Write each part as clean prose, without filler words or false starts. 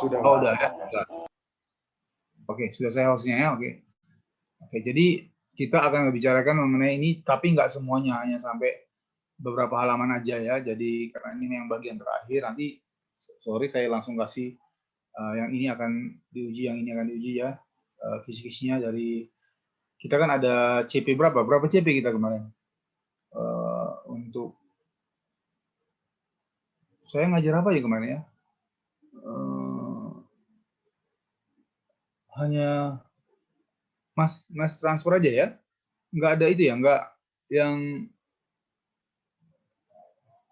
Sudah. Oh, udah ya. Sudah. Oke, sudah saya hostnya ya. Oke. Oke, jadi kita akan membicarakan mengenai ini, tapi nggak semuanya, hanya sampai beberapa halaman aja ya. Jadi karena ini yang bagian terakhir, nanti sorry saya langsung kasih yang ini akan diuji, yang ini akan diuji ya. Kisi-kisinya dari kita kan ada CP berapa? Berapa CP kita kemarin? Untuk saya ngajar apa ya kemarin ya? Hanya Mas transfer aja ya? Nggak ada itu ya? Nggak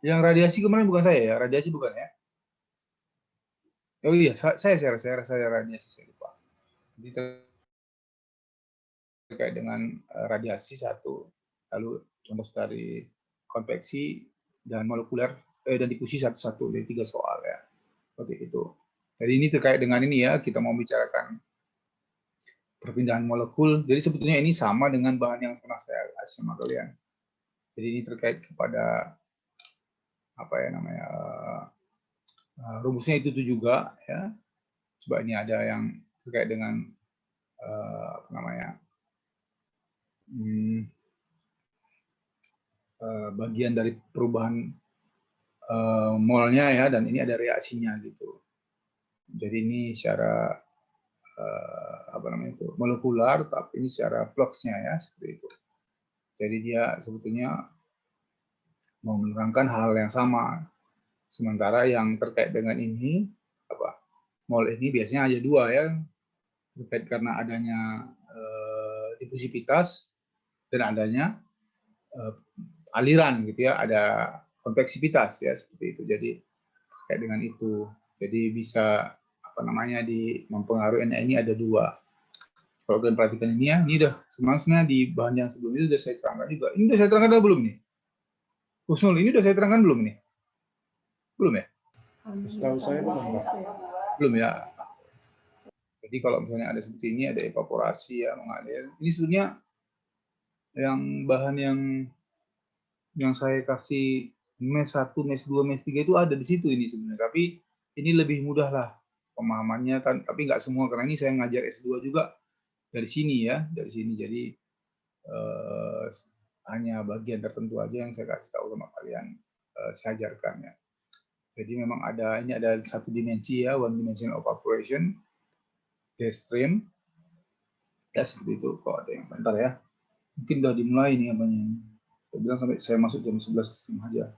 yang radiasi kemarin bukan saya ya? Radiasi bukan ya? Oh iya, saya radiasi, saya lupa. Jadi terkait dengan radiasi satu, lalu contoh dari konveksi dan molekuler dan difusi satu dari 3 soal ya. Seperti itu. Jadi ini terkait dengan ini ya, kita mau bicarakan perpindahan molekul. Jadi sebetulnya ini sama dengan bahan yang pernah saya kasih sama kalian. Jadi ini terkait kepada apa ya namanya rumusnya itu juga ya. Coba ini ada yang terkait dengan apa namanya bagian dari perubahan molnya ya, dan ini ada reaksinya gitu. Jadi ini secara apa namanya itu molekular, tapi ini secara fluxnya ya seperti itu. Jadi dia sebetulnya mau menerangkan hal yang sama. Sementara yang terkait dengan ini apa mol ini biasanya ada 2 ya, terkait karena adanya difusivitas dan adanya aliran gitu ya, ada konveksivitas ya seperti itu. Jadi terkait dengan itu. Jadi bisa apa namanya mempengaruhi ini ada 2. Kalau kalian perhatikan ini ya, ini udah semuanya di bahan yang sebelum itu sudah saya terangkan juga. Ini sudah saya terangkan belum nih? Husnul, ini sudah saya terangkan belum nih? Belum ya? Setahu saya belum, Pak. Belum ya. Jadi kalau misalnya ada seperti ini, ada evaporasi ya mengalir. Ini sebenarnya yang bahan yang saya kasih mes 1, mes 2, mes 3 itu ada di situ ini sebenarnya. Tapi ini lebih mudah lah pemahamannya kan. Tapi nggak semua, karena ini saya ngajar S2 juga dari sini ya, dari sini. Jadi hanya bagian tertentu aja yang saya kasih tahu sama kalian, saya ajarkan ya. Jadi memang ini ada satu dimensi ya, one dimension of operation, gas stream, ya seperti itu. Kalau ada yang bentar ya, mungkin udah dimulai nih apanya. Saya bilang sampai saya masuk jam 11.30 aja.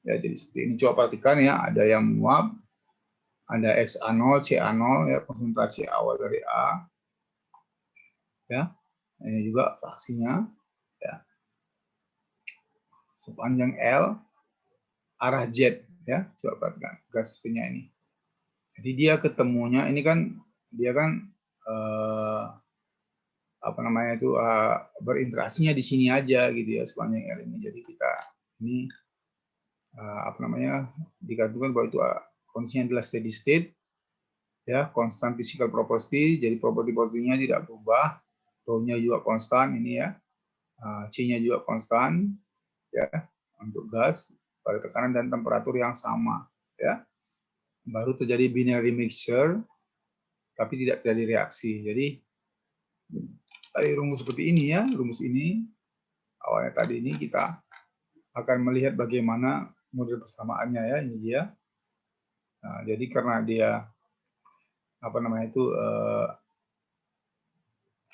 Ya, jadi seperti ini. Coba perhatikan ya, ada yang menguap, ada SA0, CA0 ya, konsentrasi awal dari A. Ya. Ini juga fraksinya ya. Sepanjang L arah Z ya. Coba perhatikan gasnya ini. Jadi dia ketemunya ini kan dia kan apa namanya itu berinteraksinya di sini aja gitu ya, sepanjang L ini. Jadi kita ini apa namanya dikatakan bahwa itu kondisinya adalah steady state ya, constant physical property, jadi properti-propertinya tidak berubah, rho-nya juga konstan ini ya, C-nya juga konstan ya untuk gas pada tekanan dan temperatur yang sama ya. Baru terjadi binary mixture tapi tidak terjadi reaksi. Jadi dari rumus seperti ini ya, rumus ini awalnya tadi ini kita akan melihat bagaimana model persamaannya ya, ini dia. Nah, jadi karena dia apa namanya itu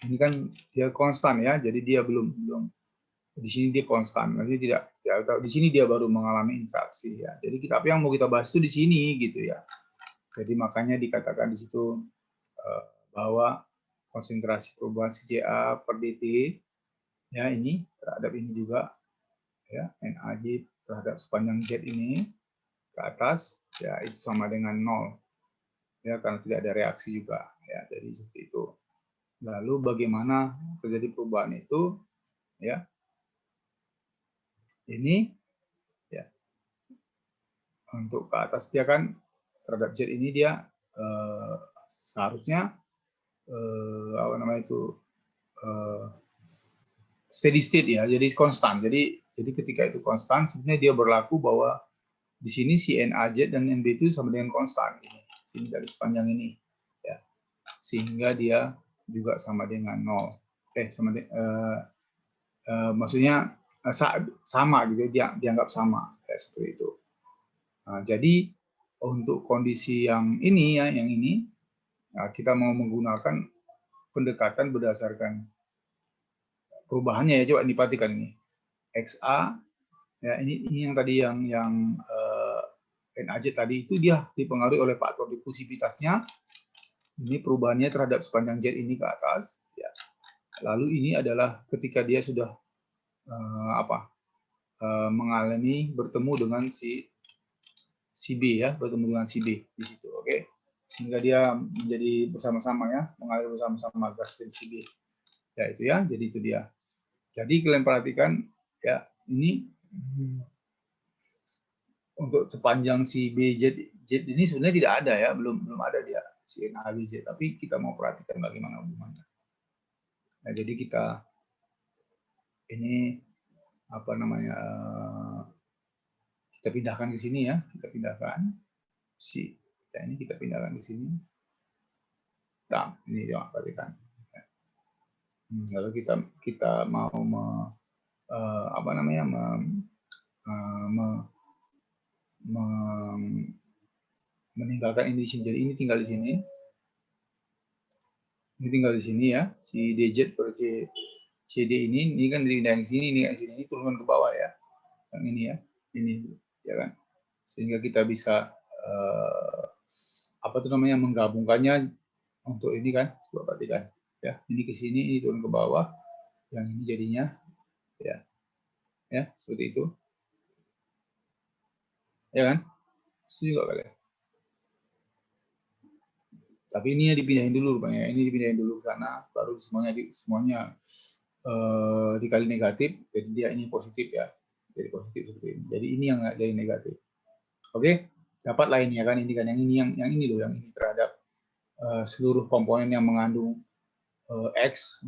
ini kan dia konstan ya, jadi dia belum di sini dia konstan, nanti tidak di sini dia baru mengalami interaksi ya. Jadi apa yang mau kita bahas itu di sini gitu ya. Jadi makanya dikatakan di situ bahwa konsentrasi perubahan CCA per dt ya ini terhadap ini juga ya, NaJ terhadap sepanjang Z ini ke atas ya itu sama dengan 0 ya, karena tidak ada reaksi juga ya. Jadi seperti itu. Lalu bagaimana terjadi perubahan itu ya, ini ya untuk ke atas dia kan terhadap Z ini dia seharusnya apa namanya itu steady state ya, jadi konstan. Jadi ketika itu konstan, sebenarnya dia berlaku bahwa di sini si NAZ dan NB itu sama dengan konstan. Ini dari sepanjang ini, ya, sehingga dia juga sama dengan 0. Maksudnya sama gitu, dia dianggap sama, kayak seperti itu. Nah, jadi untuk kondisi yang ini ya, yang ini, nah, kita mau menggunakan pendekatan berdasarkan perubahannya ya, coba diperhatikan ini. XA ya, ini yang tadi yang NAZ tadi itu dia dipengaruhi oleh faktor difusivitasnya. Ini perubahannya terhadap sepanjang Z ini ke atas. Ya. Lalu ini adalah ketika dia sudah mengalami bertemu dengan si B ya, bertemu dengan si B di situ, oke? Sehingga dia menjadi bersama-sama ya, mengalir bersama-sama gas dan si B. Ya itu ya, jadi itu dia. Jadi kalian perhatikan ya, ini untuk sepanjang si BZ ini sebenarnya tidak ada ya, belum ada dia si NABZ, tapi kita mau perhatikan bagaimana hubungannya. Nah, jadi kita ini apa namanya, kita pindahkan ke sini ya, kita pindahkan ini kita pindahkan ke sini. Nah, ini jangan perhatikan. Lalu kita mau apa namanya, meninggalkan ini di sini. Jadi ini tinggal di sini. Ini tinggal di sini ya. Si DJ per CD ini kan dipindahin ke sini, ini turunkan ke bawah ya. Yang ini ya. Ini ya kan. Sehingga kita bisa apa tuh namanya, menggabungkannya untuk ini kan. Coba perhatikan ya. Ini ke sini, ini turun ke bawah. Yang ini jadinya ya. Ya, seperti itu. Ya kan? Setuju nggak kalian? Tapi ini ya dipindahin dulu rupanya. Ini dipindahin dulu ke sana, baru semuanya dikali negatif, jadi dia ini positif ya. Jadi positif seperti ini. Jadi ini yang dari negatif. Oke, dapat lainnya kan ini kan, yang ini loh, yang ini terhadap seluruh komponen yang mengandung X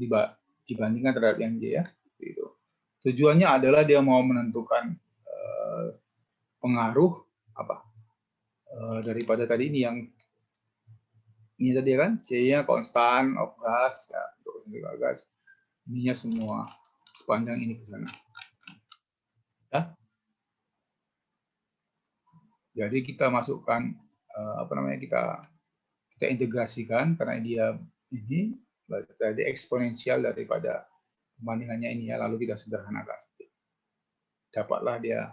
dibandingkan terhadap yang Y ya. Gitu. Tujuannya adalah dia mau menentukan pengaruh apa daripada tadi ini yang ini tadi kan, C-nya konstan of gas ya, untuk gas. Ininya semua sepanjang ini ke sana. Ya. Jadi kita masukkan apa namanya, kita integrasikan karena dia ini jadi eksponensial daripada perbandingannya ini ya, lalu kita sederhanakan. Dapatlah dia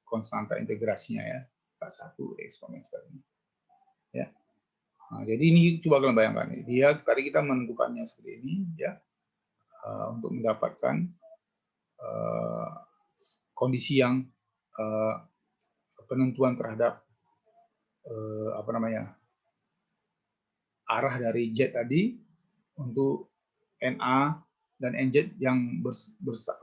konstanta integrasinya ya, K1 eksponensial ini. Ya. Nah, jadi ini coba kalian bayangkan, dia tadi kita menentukannya seperti ini ya, untuk mendapatkan kondisi yang penentuan terhadap apa namanya, arah dari Z tadi untuk NA dan NZ yang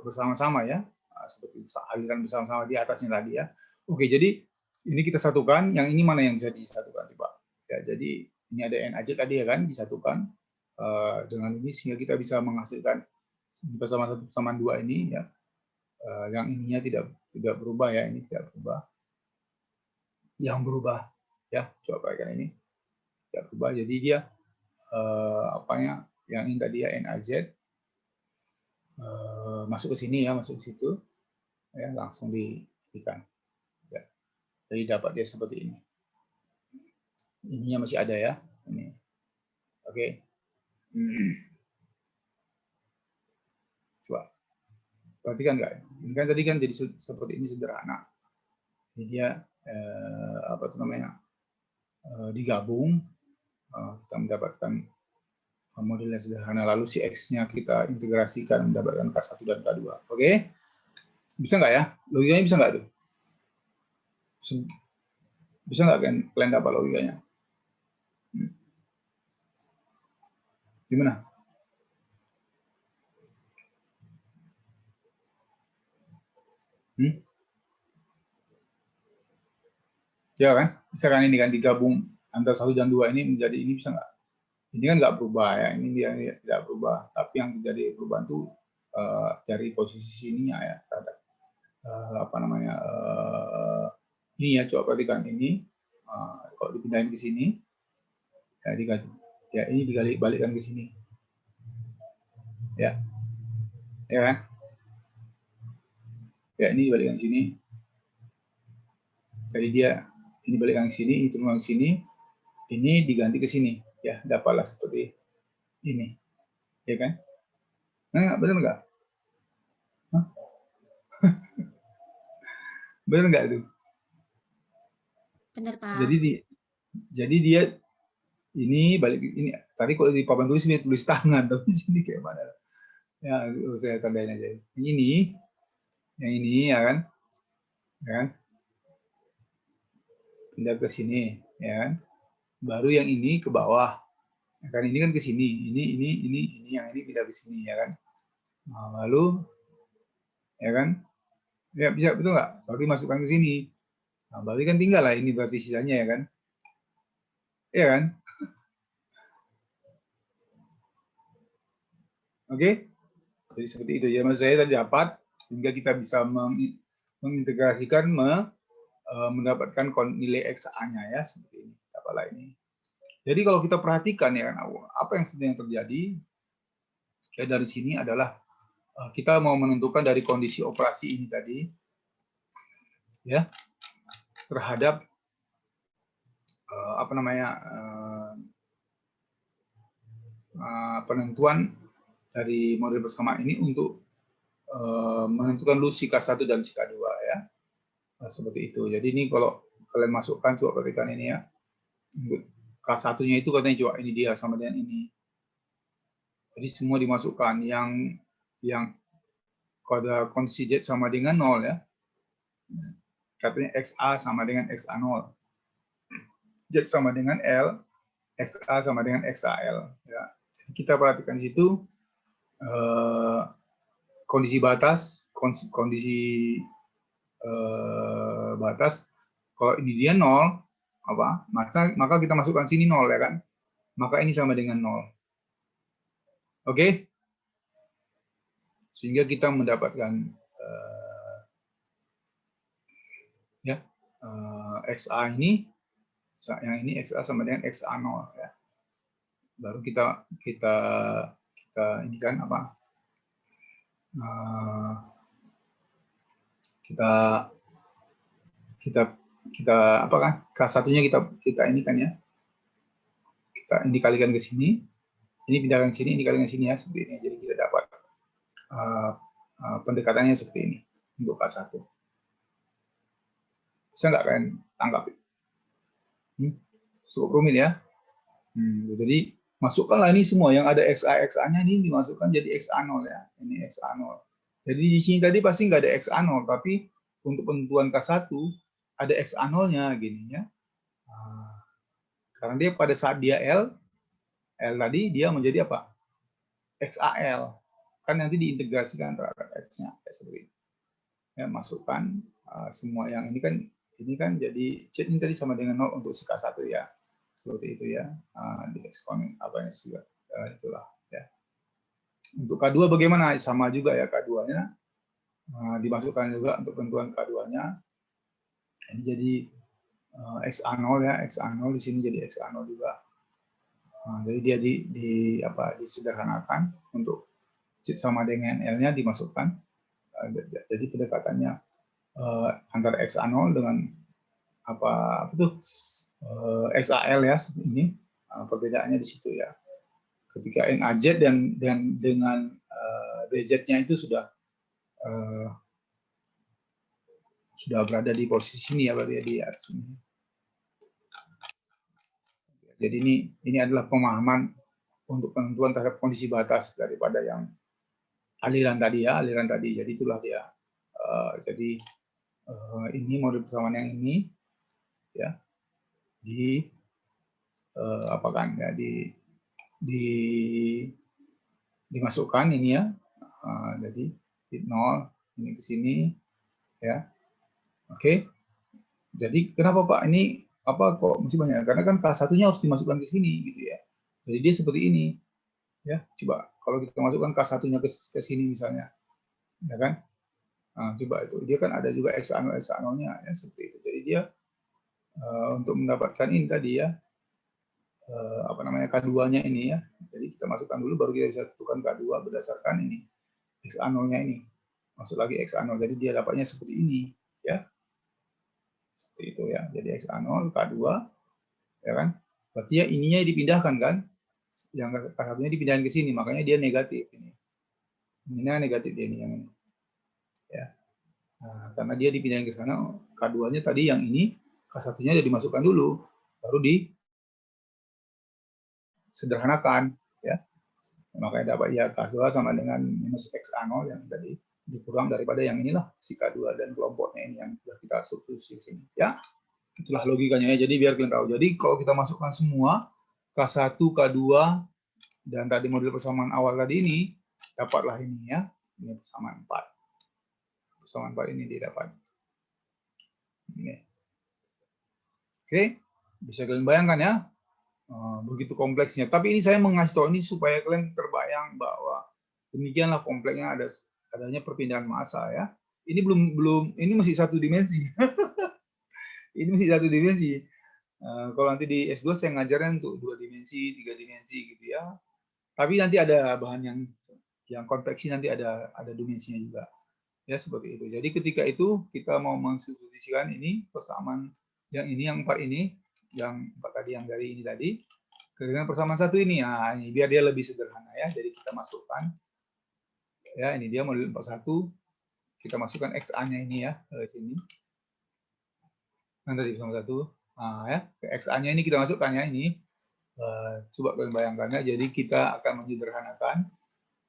bersama-sama ya, seperti aliran bersama-sama di atasnya tadi ya. Oke, jadi ini kita satukan, yang ini mana yang bisa disatukan coba ya. Jadi ini ada NAZ tadi ya kan, disatukan dengan ini sehingga kita bisa menghasilkan bersama-sama dua ini ya. Yang ininya tidak berubah ya, ini tidak berubah. Yang berubah ya, coba perhatikan ini tidak berubah, jadi dia apanya, yang ini tadi ya NAZ masuk ke sini ya, masuk ke situ ya, langsung diikan ya. Jadi dapat dia seperti ini. Ininya masih ada ya ini. Oke. Coba perhatikan nggak? Ini kan tadi kan jadi seperti ini, sederhana. Ini dia apa itu namanya, digabung, kita mendapatkan model yang sederhana, lalu si X-nya kita integrasikan mendapatkan K1 dan K2. Oke? Bisa nggak ya? Logikanya bisa nggak tuh? Bisa nggak kalian dapat logikanya? Gimana? Ya kan? Bisa kan ini kan digabung antara 1 dan 2 ini menjadi ini bisa nggak? Ini kan nggak berubah ya, ini dia tidak berubah. Tapi yang terjadi perubahan itu dari posisi sininya ya terhadap apa namanya ini ya, coba perhatikan ini kalau dipindahin ke sini ya diganti ya, ini dibalikkan ke sini ya, ya kan? Ya ini dibalikkan ke sini. Jadi dia ini balikkan ke sini, ini turunkan ke sini, ini diganti ke sini ya, dapatlah seperti ini, ya kan? Nah, benar nggak? Benar nggak itu? Benar, Pak. Jadi dia ini balik ini. Tadi kalau di papan tulis ini tulis tangan, tapi di sini kayak mana? Ya, saya tandain aja. Ini, yang ini ya kan? Ya kan? Pindah ke sini, ya kan? Baru yang ini ke bawah. Ya kan ini kan ke sini. Ini yang ini pindah ke sini, ya kan? Nah, lalu, ya kan? Ya bisa betul nggak? Baru dimasukkan ke sini. Nah, berarti kan tinggal lah ini berarti sisanya, ya kan? Ya kan? Oke? Jadi seperti itu ya, maksud saya tadi dapat sehingga kita bisa mengintegrasikan mendapatkan nilai XA-nya ya, seperti ini. Dapatlah ini. Jadi kalau kita perhatikan ya, apa yang sebenarnya terjadi ya, dari sini adalah kita mau menentukan dari kondisi operasi ini tadi ya terhadap apa namanya penentuan dari model persamaan ini untuk menentukan dulu si K1 dan si K2 ya. Seperti itu. Jadi ini kalau kalian masukkan, coba perhatikan ini ya. K1-nya itu katanya coba ini dia sama dengan ini. Jadi semua dimasukkan yang pada kondisi Z sama dengan 0 ya. Katanya XA sama dengan XA0. Z sama dengan L, XA sama dengan XAL ya. Jadi kita perhatikan di situ kondisi batas, batas. Kalau ini dia 0 apa? Maka kita masukkan sini 0 ya kan? Maka ini sama dengan 0. Oke? Sehingga kita mendapatkan XA ini, yang ini XA sama dengan XA0 ya. Baru kita ini kan apa? Kita apa kan? K1-nya kita ini kan ya. Kita ini dikalikan ke sini. Ini pindahkan ke sini, ini dikalikan ke sini ya, seperti ini. Jadi kita dapat pendekatannya seperti ini untuk K1. Bisa nggak kalian tangkap? Cukup rumit ya. Jadi masukkanlah ini semua yang ada XA-XA-nya ini dimasukkan jadi XA0 ya. Ini XA0. Jadi di sini tadi pasti nggak ada XA0, tapi untuk penentuan K1 ada XA0-nya gini ya. Karena dia pada saat dia L tadi dia menjadi apa? XAL. Kan nanti diintegrasikan terhadap X-nya seperti ini. Ya, masukkan semua yang ini kan jadi Z ini tadi sama dengan 0 untuk si K1 ya. Seperti itu ya. Di eksponen apa yang juga itulah ya. Untuk K2 bagaimana? Sama juga ya, K2-nya dimasukkan juga untuk penentuan K2-nya. Ini jadi XA0 ya, XA0 di sini jadi XA0 juga. Jadi dia disederhanakan untuk Z sama dengan L-nya dimasukkan. Jadi pendekatannya antara XA0 dengan apa tuh XAL ya, ini perbedaannya di situ ya. Ketika NAZ dan dengan DZ-nya itu sudah berada di posisi ini ya, berarti di atas ini. Jadi ini adalah pemahaman untuk penentuan terhadap kondisi batas daripada yang aliran tadi ya, Jadi itulah dia. Jadi ini model persamaan yang ini ya dimasukkan ini ya. Jadi 0 ini ke sini ya. Oke. Jadi kenapa Pak ini apa kok masih banyak? Karena kan K1-nya harus dimasukkan ke sini gitu ya. Jadi dia seperti ini ya. Coba kalau kita masukkan K1-nya ke sini misalnya, ya kan? Nah, coba itu dia kan ada juga X0-nya ya seperti itu. Jadi dia untuk mendapatkan ini tadi ya apa namanya K2-nya ini ya. Jadi kita masukkan dulu baru kita bisa tentukan K2 berdasarkan ini X0-nya ini. Masuk lagi X0. Jadi dia dapatnya seperti ini ya. Seperti itu ya. Jadi X0 K2 ya kan. Berarti ya ininya dipindahkan kan? Yang K1-nya dipindahkan ke sini, makanya dia negatif ini. Ininya negatif dia ini yang ini. Ya. Nah, karena dia dipindahin ke sana, K2-nya tadi yang ini, K1-nya sudah dimasukkan dulu, baru disederhanakan. Ya. Makanya dapat ya K2 sama dengan minus X0 yang tadi dikurang daripada yang inilah, si K2 dan kelompoknya ini yang sudah kita substitusi sini. Ya, itulah logikanya ya. Jadi biar kalian tahu. Jadi kalau kita masukkan semua, K1, K2, dan tadi model persamaan awal tadi ini, dapatlah ini ya. Ini persamaan 4. Persamaan 4 ini didapat. Ini. Oke, bisa kalian bayangkan ya, begitu kompleksnya. Tapi ini saya mengasih tahu ini supaya kalian terbayang bahwa demikianlah kompleksnya adanya perpindahan massa ya. Ini ini masih satu dimensi. Ini masih satu dimensi. Kalau nanti di S2 saya ngajarnya untuk 2 dimensi, 3 dimensi gitu ya. Tapi nanti ada bahan yang konveksi nanti ada dimensinya juga. Ya seperti itu. Jadi ketika itu kita mau mensubstitusikan ini persamaan yang ini yang 4 ini, yang 4 tadi yang dari ini tadi dengan persamaan 1 ini ya, ini biar dia lebih sederhana ya. Jadi kita masukkan ya ini dia model 41 kita masukkan XA-nya ini ya ke sini. Nanti persamaan 1. Nah, ya, ke XA-nya ini kita masukkan ya ini. Coba kalian bayangkan ya. Jadi kita akan menyederhanakan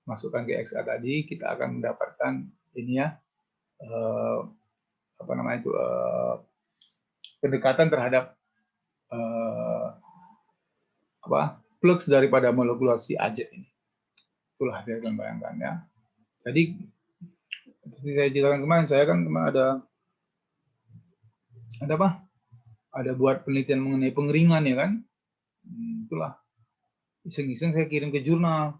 masukkan ke XA tadi, kita akan mendapatkan ini ya apa namanya itu pendekatan terhadap flux daripada molekular si AZ ini. Itulah biar kalian bayangkan ya. Jadi seperti saya ceritakan kemarin, saya kan ada apa? Ada buat penelitian mengenai pengeringan ya kan. Itulah iseng-iseng saya kirim ke jurnal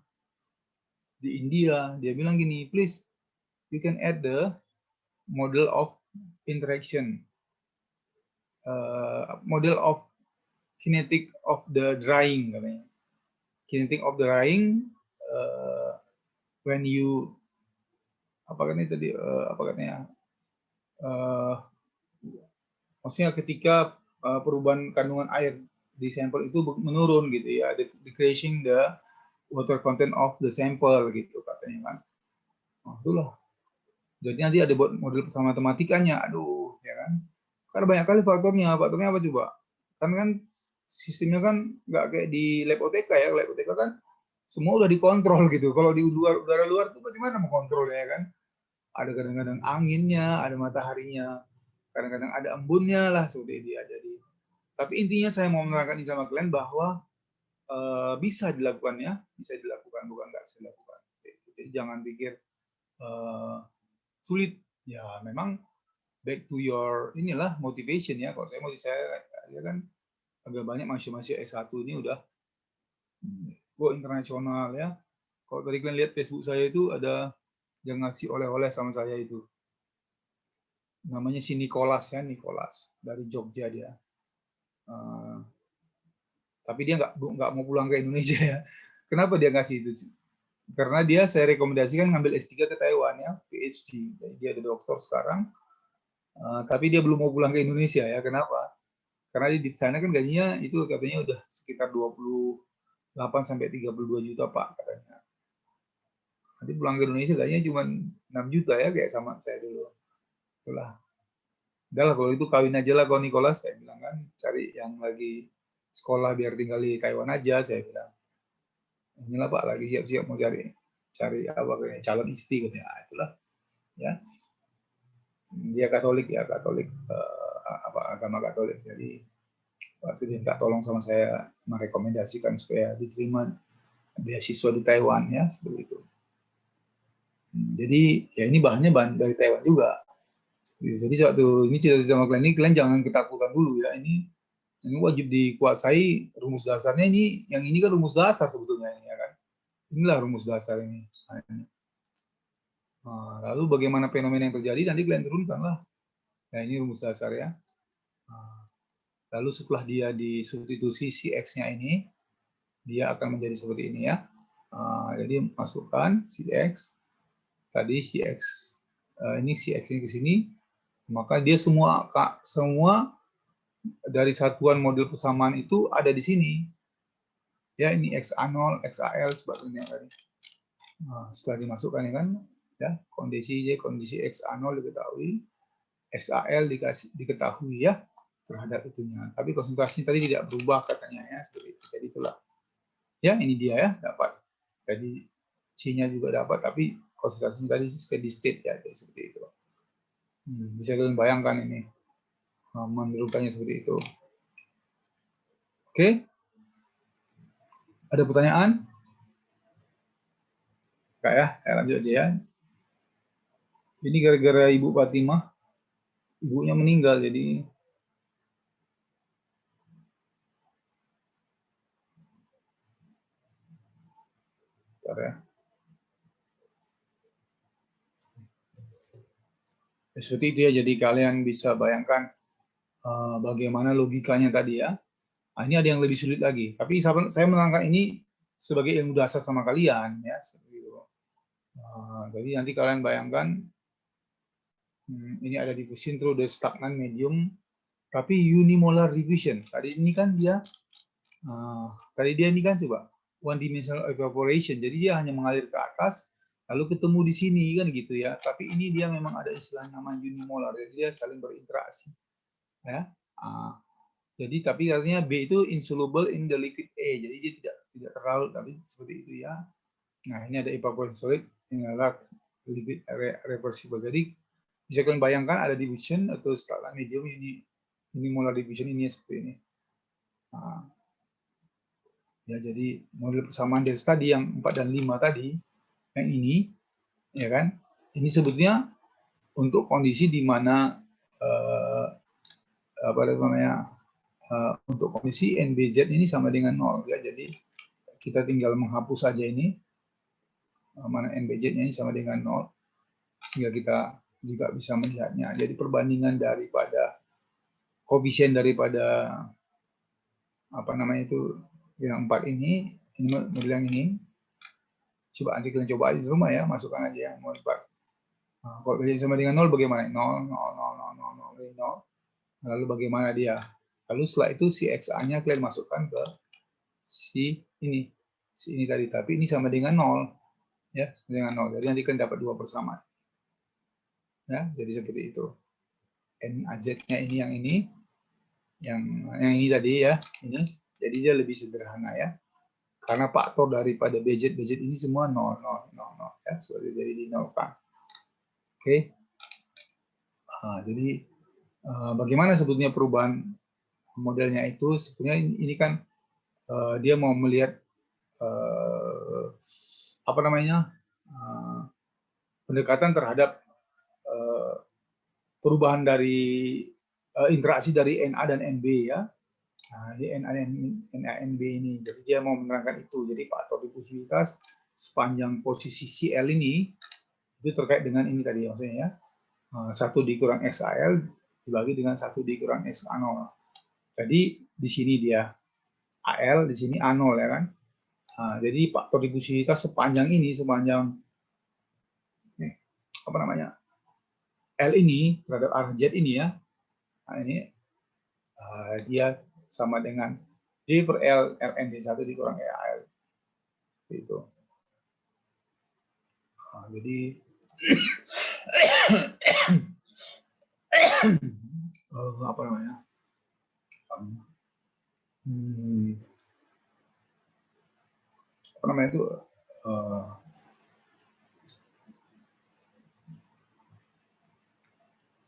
di India. Dia bilang gini, please you can add the model of interaction, model of kinetic of the drying katanya. Kinetic of the drying when you apa katanya tadi apa katanya maksudnya ketika perubahan kandungan air di sampel itu menurun gitu ya, decreasing the water content of the sample gitu katanya kan. Nah, itulah. Jadi nanti ada buat model persamaan matematikanya, aduh ya kan. Karena banyak kali faktornya apa coba? Kan sistemnya kan nggak kayak di lab OTK ya, lab OTK kan semua udah dikontrol gitu. Kalau di udara luar tuh bagaimana mengontrolnya kan? Ada kadang-kadang anginnya, ada mataharinya, kadang-kadang ada embunnya lah seperti dia. Jadi, tapi intinya saya mau menerangkan ini sama kalian bahwa bisa dilakukan ya, bisa dilakukan bukan nggak bisa dilakukan. Jadi jangan pikir sulit. Ya memang back to your inilah motivation ya. Kalau saya kan agak banyak mahasiswa S1 ini udah go internasional ya. Kalau tadi kalian lihat Facebook saya itu ada yang ngasih oleh-oleh sama saya itu. Namanya si Nicholas ya, Nicholas dari Jogja dia. Tapi dia nggak mau pulang ke Indonesia ya. Kenapa dia ngasih itu? Karena dia saya rekomendasikan ngambil S3 ke Taiwan ya, PhD. Jadi dia ada doktor sekarang. Tapi dia belum mau pulang ke Indonesia ya. Kenapa? Karena di sana kan gajinya itu katanya udah sekitar 28 sampai 32 juta Pak katanya. Nanti pulang ke Indonesia gajinya cuma 6 juta ya kayak sama saya dulu. Itulah. Udahlah kalau itu kawin aja lah kalau Nicholas, saya bilang kan cari yang lagi sekolah biar tinggal di Taiwan aja, saya bilang. Inilah Pak lagi siap-siap mau cari apa kayak calon istri katanya. Itulah ya. Dia Katolik ya, Katolik agama Katolik. Jadi waktu dia minta tolong sama saya merekomendasikan supaya diterima beasiswa di Taiwan ya, seperti itu. Jadi ya ini bahannya dari Taiwan juga. Jadi satu ini cita-cita kalian ini, kalian jangan ketakutan dulu ya. Ini wajib dikuasai rumus dasarnya ini. Yang ini kan rumus dasar sebetulnya ini ya kan. Inilah rumus dasar ini. Nah, lalu bagaimana fenomena yang terjadi nanti kalian turunkan lah. Nah ini rumus dasar ya. Nah, lalu setelah dia disubstitusi si X-nya ini, dia akan menjadi seperti ini ya. Jadi masukkan si X, tadi si X, ini si X ini ke sini, maka dia semua dari satuan model persamaan itu ada di sini. Ya ini XA0, XAL sebagainya tadi. Nah, setelah dimasukkan ya kan, ya kondisi XA0 diketahui, XAL diketahui ya terhadap itunya. Tapi konsentrasinya tadi tidak berubah katanya ya. Jadi itulah. Ya ini dia ya dapat. Jadi C-nya juga dapat, tapi konsentrasinya tadi steady state ya, jadi seperti itu. Bisa kalian bayangkan ini menurunkannya seperti itu. Oke, ada pertanyaan? Kak ya, lanjut aja ya. Ini gara-gara Ibu Fatimah, ibunya meninggal, jadi bentar ya. Seperti itu ya, jadi kalian bisa bayangkan bagaimana logikanya tadi ya. Nah, ini ada yang lebih sulit lagi, tapi saya menerangkan ini sebagai ilmu dasar sama kalian ya. Jadi nanti kalian bayangkan ini ada diffusion through the stagnant medium, tapi unimolar diffusion. Tadi ini kan dia, ini kan coba one dimensional evaporation, jadi dia hanya mengalir ke atas, lalu ketemu di sini kan gitu ya. Tapi ini dia memang ada istilah nama unimolar, jadi dia saling berinteraksi. Ya. Jadi tapi artinya B itu insoluble in the liquid A, jadi dia tidak terlarut, tapi seperti itu ya. Nah ini ada evaporation solid yang adalah liquid reversible. Jadi bisa kalian bayangkan ada diffusion atau skala medium ini molar diffusion ini seperti ini. Nah, ya jadi model persamaan Delta tadi yang 4 dan 5 tadi, yang ini, ya kan? Ini sebetulnya untuk kondisi di mana untuk kondisi NBZ ini sama dengan 0 ya. Jadi kita tinggal menghapus saja ini mana NBZ-nya ini sama dengan 0 sehingga kita juga bisa melihatnya. Jadi perbandingan daripada koefisien daripada yang 4 ini model yang ini. Coba nanti kalian coba aja di rumah ya, masukkan aja yang model 4. Nah, kalau sama dengan 0 bagaimana? 0, 0, 0, 0, 0, 0. Lalu bagaimana dia? Lalu setelah itu si XA-nya kalian masukkan ke si ini tadi, tapi ini sama dengan 0 ya, dengan 0. Jadi nanti kalian dapat 2 persamaan. Ya, jadi seperti itu. NAZ-nya ini yang ini tadi ya, ini. Jadi dia lebih sederhana ya. Karena faktor daripada BZ ini semua 0, 0, 0, 0 ya, sudah jadi dinolkan. Oke. Jadi bagaimana sebetulnya perubahan modelnya itu? Sebetulnya ini kan dia mau melihat pendekatan terhadap perubahan dari interaksi dari NA dan NB ya. Nah, di NA-NB ini, jadi dia mau menerangkan itu. Jadi faktor difusivitas sepanjang posisi CL ini itu terkait dengan ini tadi maksudnya ya. 1 dikurang XAL dibagi dengan 1 dikurang XA0. Jadi di sini dia AL, di sini A0 ya kan. Jadi faktor difusivitas sepanjang ini, sepanjang L ini terhadap RZ ini ya. Nah, ini dia sama dengan D per L Ln D1 dikurang EAL. Itu. Jadi apa namanya? Apa namanya itu?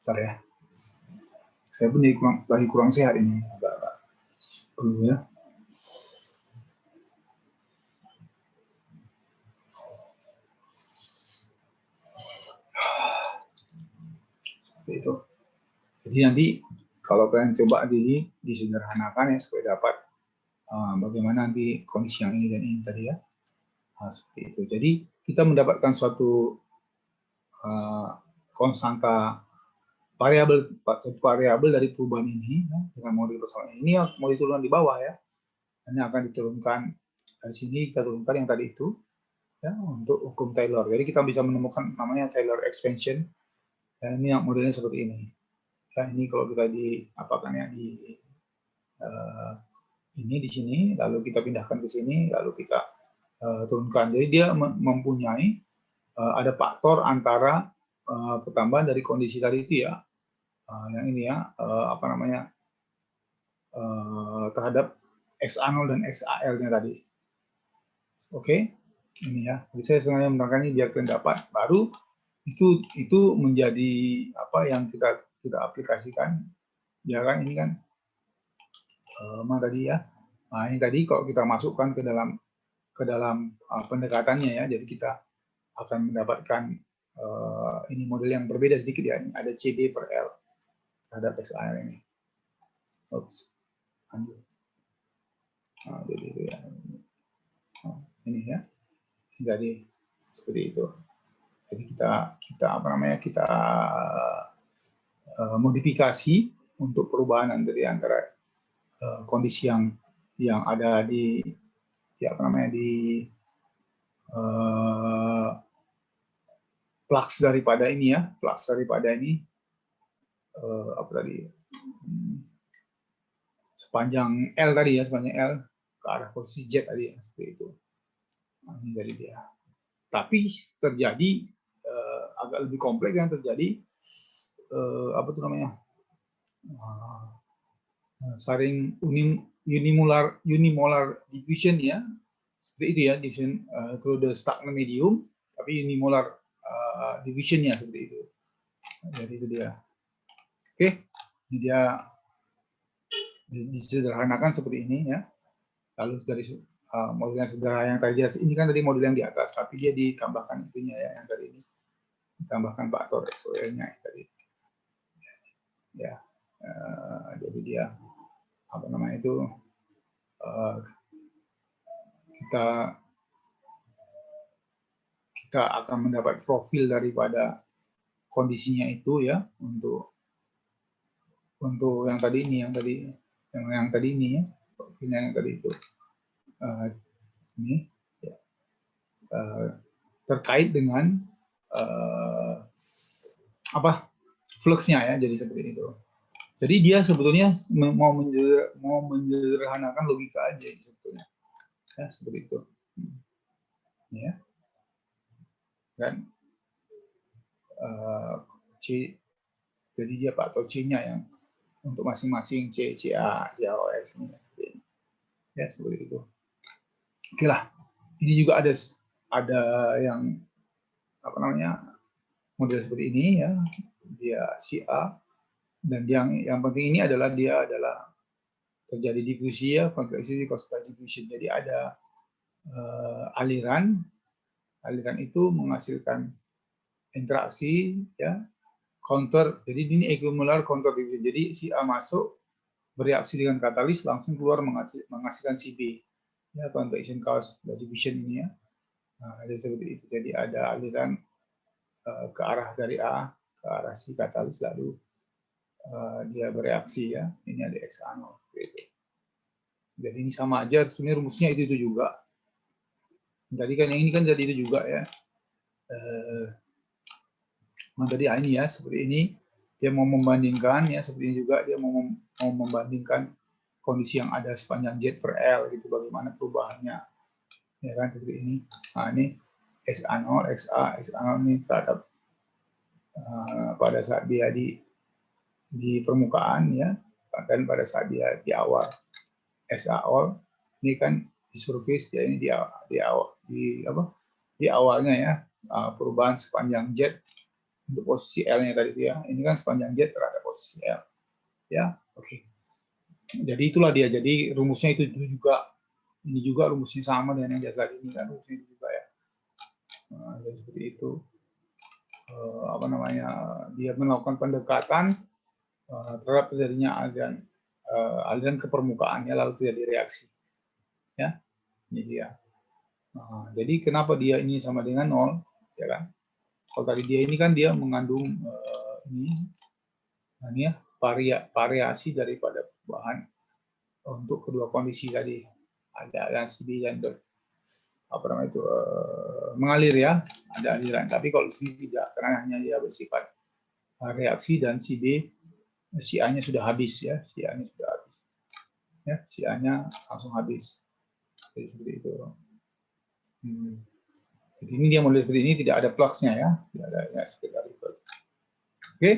Bentar ya. Saya pun lagi kurang sehat ini. Agak perlu ya. itu. Jadi nanti kalau kalian coba disederhanakan ya supaya dapat bagaimana nanti kondisi yang ini dan ini tadi ya. Nah, seperti itu. Jadi kita mendapatkan suatu konstanta variabel dari perubahan ini ya, dengan modul persoalan ini yang mau diturunkan di bawah ya. Ini akan diturunkan dari sini, kita turunkan yang tadi itu ya untuk hukum Taylor. Jadi kita bisa menemukan namanya Taylor expansion. Dan ini yang modelnya seperti ini. Ya, ini kalau kita diapakan ya ini di sini, lalu kita pindahkan ke sini, lalu kita turunkan. Jadi dia mempunyai ada faktor antara pertambahan dari kondisi tadi itu ya, yang ini ya, apa namanya, terhadap XA0 dan XAL-nya tadi. Oke, ini ya. Jadi saya sengaja menerangkan ini biar kalian dapat. Baru itu menjadi apa yang kita aplikasikan. Ya kan, ini kan mana tadi ya. Nah, ini tadi kalau kita masukkan ke dalam pendekatannya ya, jadi kita akan mendapatkan ini model yang berbeda sedikit ya. Ini ada CD per L terhadap XAL ini. Oops. Nah, jadi itu ya. Ini ya. Jadi seperti itu. Jadi kita apa namanya? Kita modifikasi untuk perubahan dari antara kondisi yang ada di apa namanya di flux daripada ini ya, flux daripada ini apa tadi sepanjang L tadi ya, sepanjang L ke arah posisi Z tadi ya, seperti itu. Nah, ini dari dia. Tapi terjadi agak lebih kompleks yang terjadi apa itu namanya saring unimolar diffusion ya, seperti itu ya, diffusion through the stagnant medium, tapi unimolar divisionnya seperti itu. Jadi itu dia. Oke, ini dia disederhanakan seperti ini ya. Lalu dari model yang sederhana yang tadi ini kan tadi model yang di atas, tapi dia ditambahkan itunya ya, yang tadi ini ditambahkan faktor XOL-nya tadi. Ya, jadi dia apa namanya itu kita akan mendapat profil daripada kondisinya itu ya untuk yang tadi ini, yang tadi ini ya, profilnya yang tadi itu ini ya, terkait dengan apa fluxnya ya, jadi seperti itu. Jadi dia sebetulnya mau menyederhanakan logika aja sebetulnya ya, seperti itu ya. Dan C, jadi dia faktor C-nya yang untuk masing-masing C, CA, CAOS ini ya, seperti itu. Oke lah, ini juga ada yang apa namanya model seperti ini ya, dia CA, dan yang penting ini adalah dia adalah terjadi difusi ya, konveksi constant diffusion. Jadi ada aliran itu menghasilkan interaksi ya, counter. Jadi ini equimolar counter diffusion. Jadi si A masuk bereaksi dengan katalis, langsung keluar menghasilkan si B ya, convection cause diffusion ini ya. Nah, jadi seperti itu. Jadi ada aliran ke arah dari A ke arah si katalis, lalu dia bereaksi ya. Ini ada XA0 gitu. Jadi ini sama aja, sebenarnya rumusnya itu juga. Tadi kan yang ini kan jadi itu juga ya. Tadi ini ya, seperti ini dia mau membandingkan ya, seperti ini juga dia mau membandingkan kondisi yang ada sepanjang Z per L gitu, bagaimana perubahannya ya kan, seperti ini. Nah ini XA0, XA0 ini terhadap pada saat dia di permukaan ya, dan pada saat dia di awal XA0 ini kan di surface, ya ini di awalnya ya, perubahan sepanjang Z untuk posisi L-nya tadi ya. Ini kan sepanjang Z terhadap posisi L. Ya, oke. Jadi itulah dia. Jadi rumusnya itu juga, ini juga rumusnya sama dengan yang jasa ini kan, rumusnya itu juga ya. Nah, jadi seperti itu. apa namanya, dia melakukan pendekatan terhadap terjadinya aliran ke permukaan, ya, lalu terjadi reaksi, ya, ini dia. Jadi kenapa dia ini sama dengan 0, ya kan? Kalau tadi dia ini kan dia mengandung ini ya, variasi daripada bahan untuk kedua kondisi tadi, ada aliran B dan apa namanya itu mengalir, ya, ada aliran. Tapi kalau di sini tidak, karena hanya dia bersifat reaksi dan si A-nya sudah habis, ya, si A-nya sudah habis, ya, si A-nya langsung habis. Jadi seperti itu. Jadi ini dia model seperti ini, tidak ada flux-nya, ya, tidak ada, ya, sekedar itu. Oke,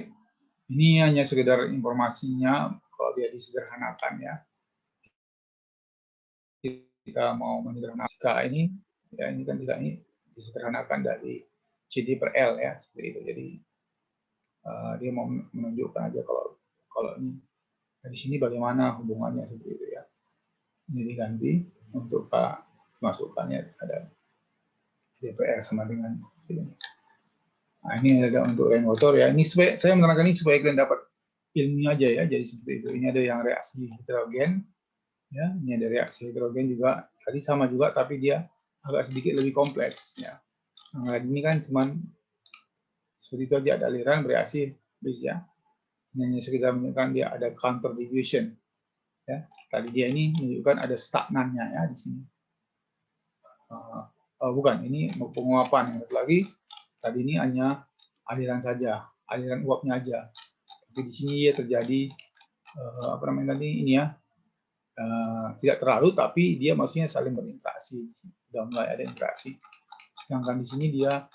ini hanya sekedar informasinya kalau dia disederhanakan, ya. Kita mau menyederhanakan ini, ya, ini kan tidak, ini disederhanakan dari CD per L, ya, seperti itu. Jadi dia mau menunjukkan aja kalau ini di sini bagaimana hubungannya, seperti itu, ya. Ini diganti untuk masukkannya ada CDPR sama dengan ini. Nah, ini ada untuk rainwater, ya. Ini saya menerangkan ini supaya kalian dapat ilmunya aja, ya. Jadi seperti itu. Ini ada yang reaksi hidrogen, ya. Ini ada reaksi hidrogen juga. Tadi sama juga, tapi dia agak sedikit lebih kompleks, ya. Nah, ini kan cuman seperti itu aja, ada aliran bereaksi, ya. Ini hanya sekedar menunjukkan dia ada counter diffusion, ya. Tadi dia ini menunjukkan ada stagnannya, ya, di sini. Bukan, ini penguapan. Yang satu lagi, tadi ini hanya aliran saja, aliran uapnya aja. Tapi di sini ya terjadi apa namanya tadi ini, ya, tidak terlalu, tapi dia maksudnya saling berinteraksi, sudah mulai ada interaksi. Sedangkan di sini dia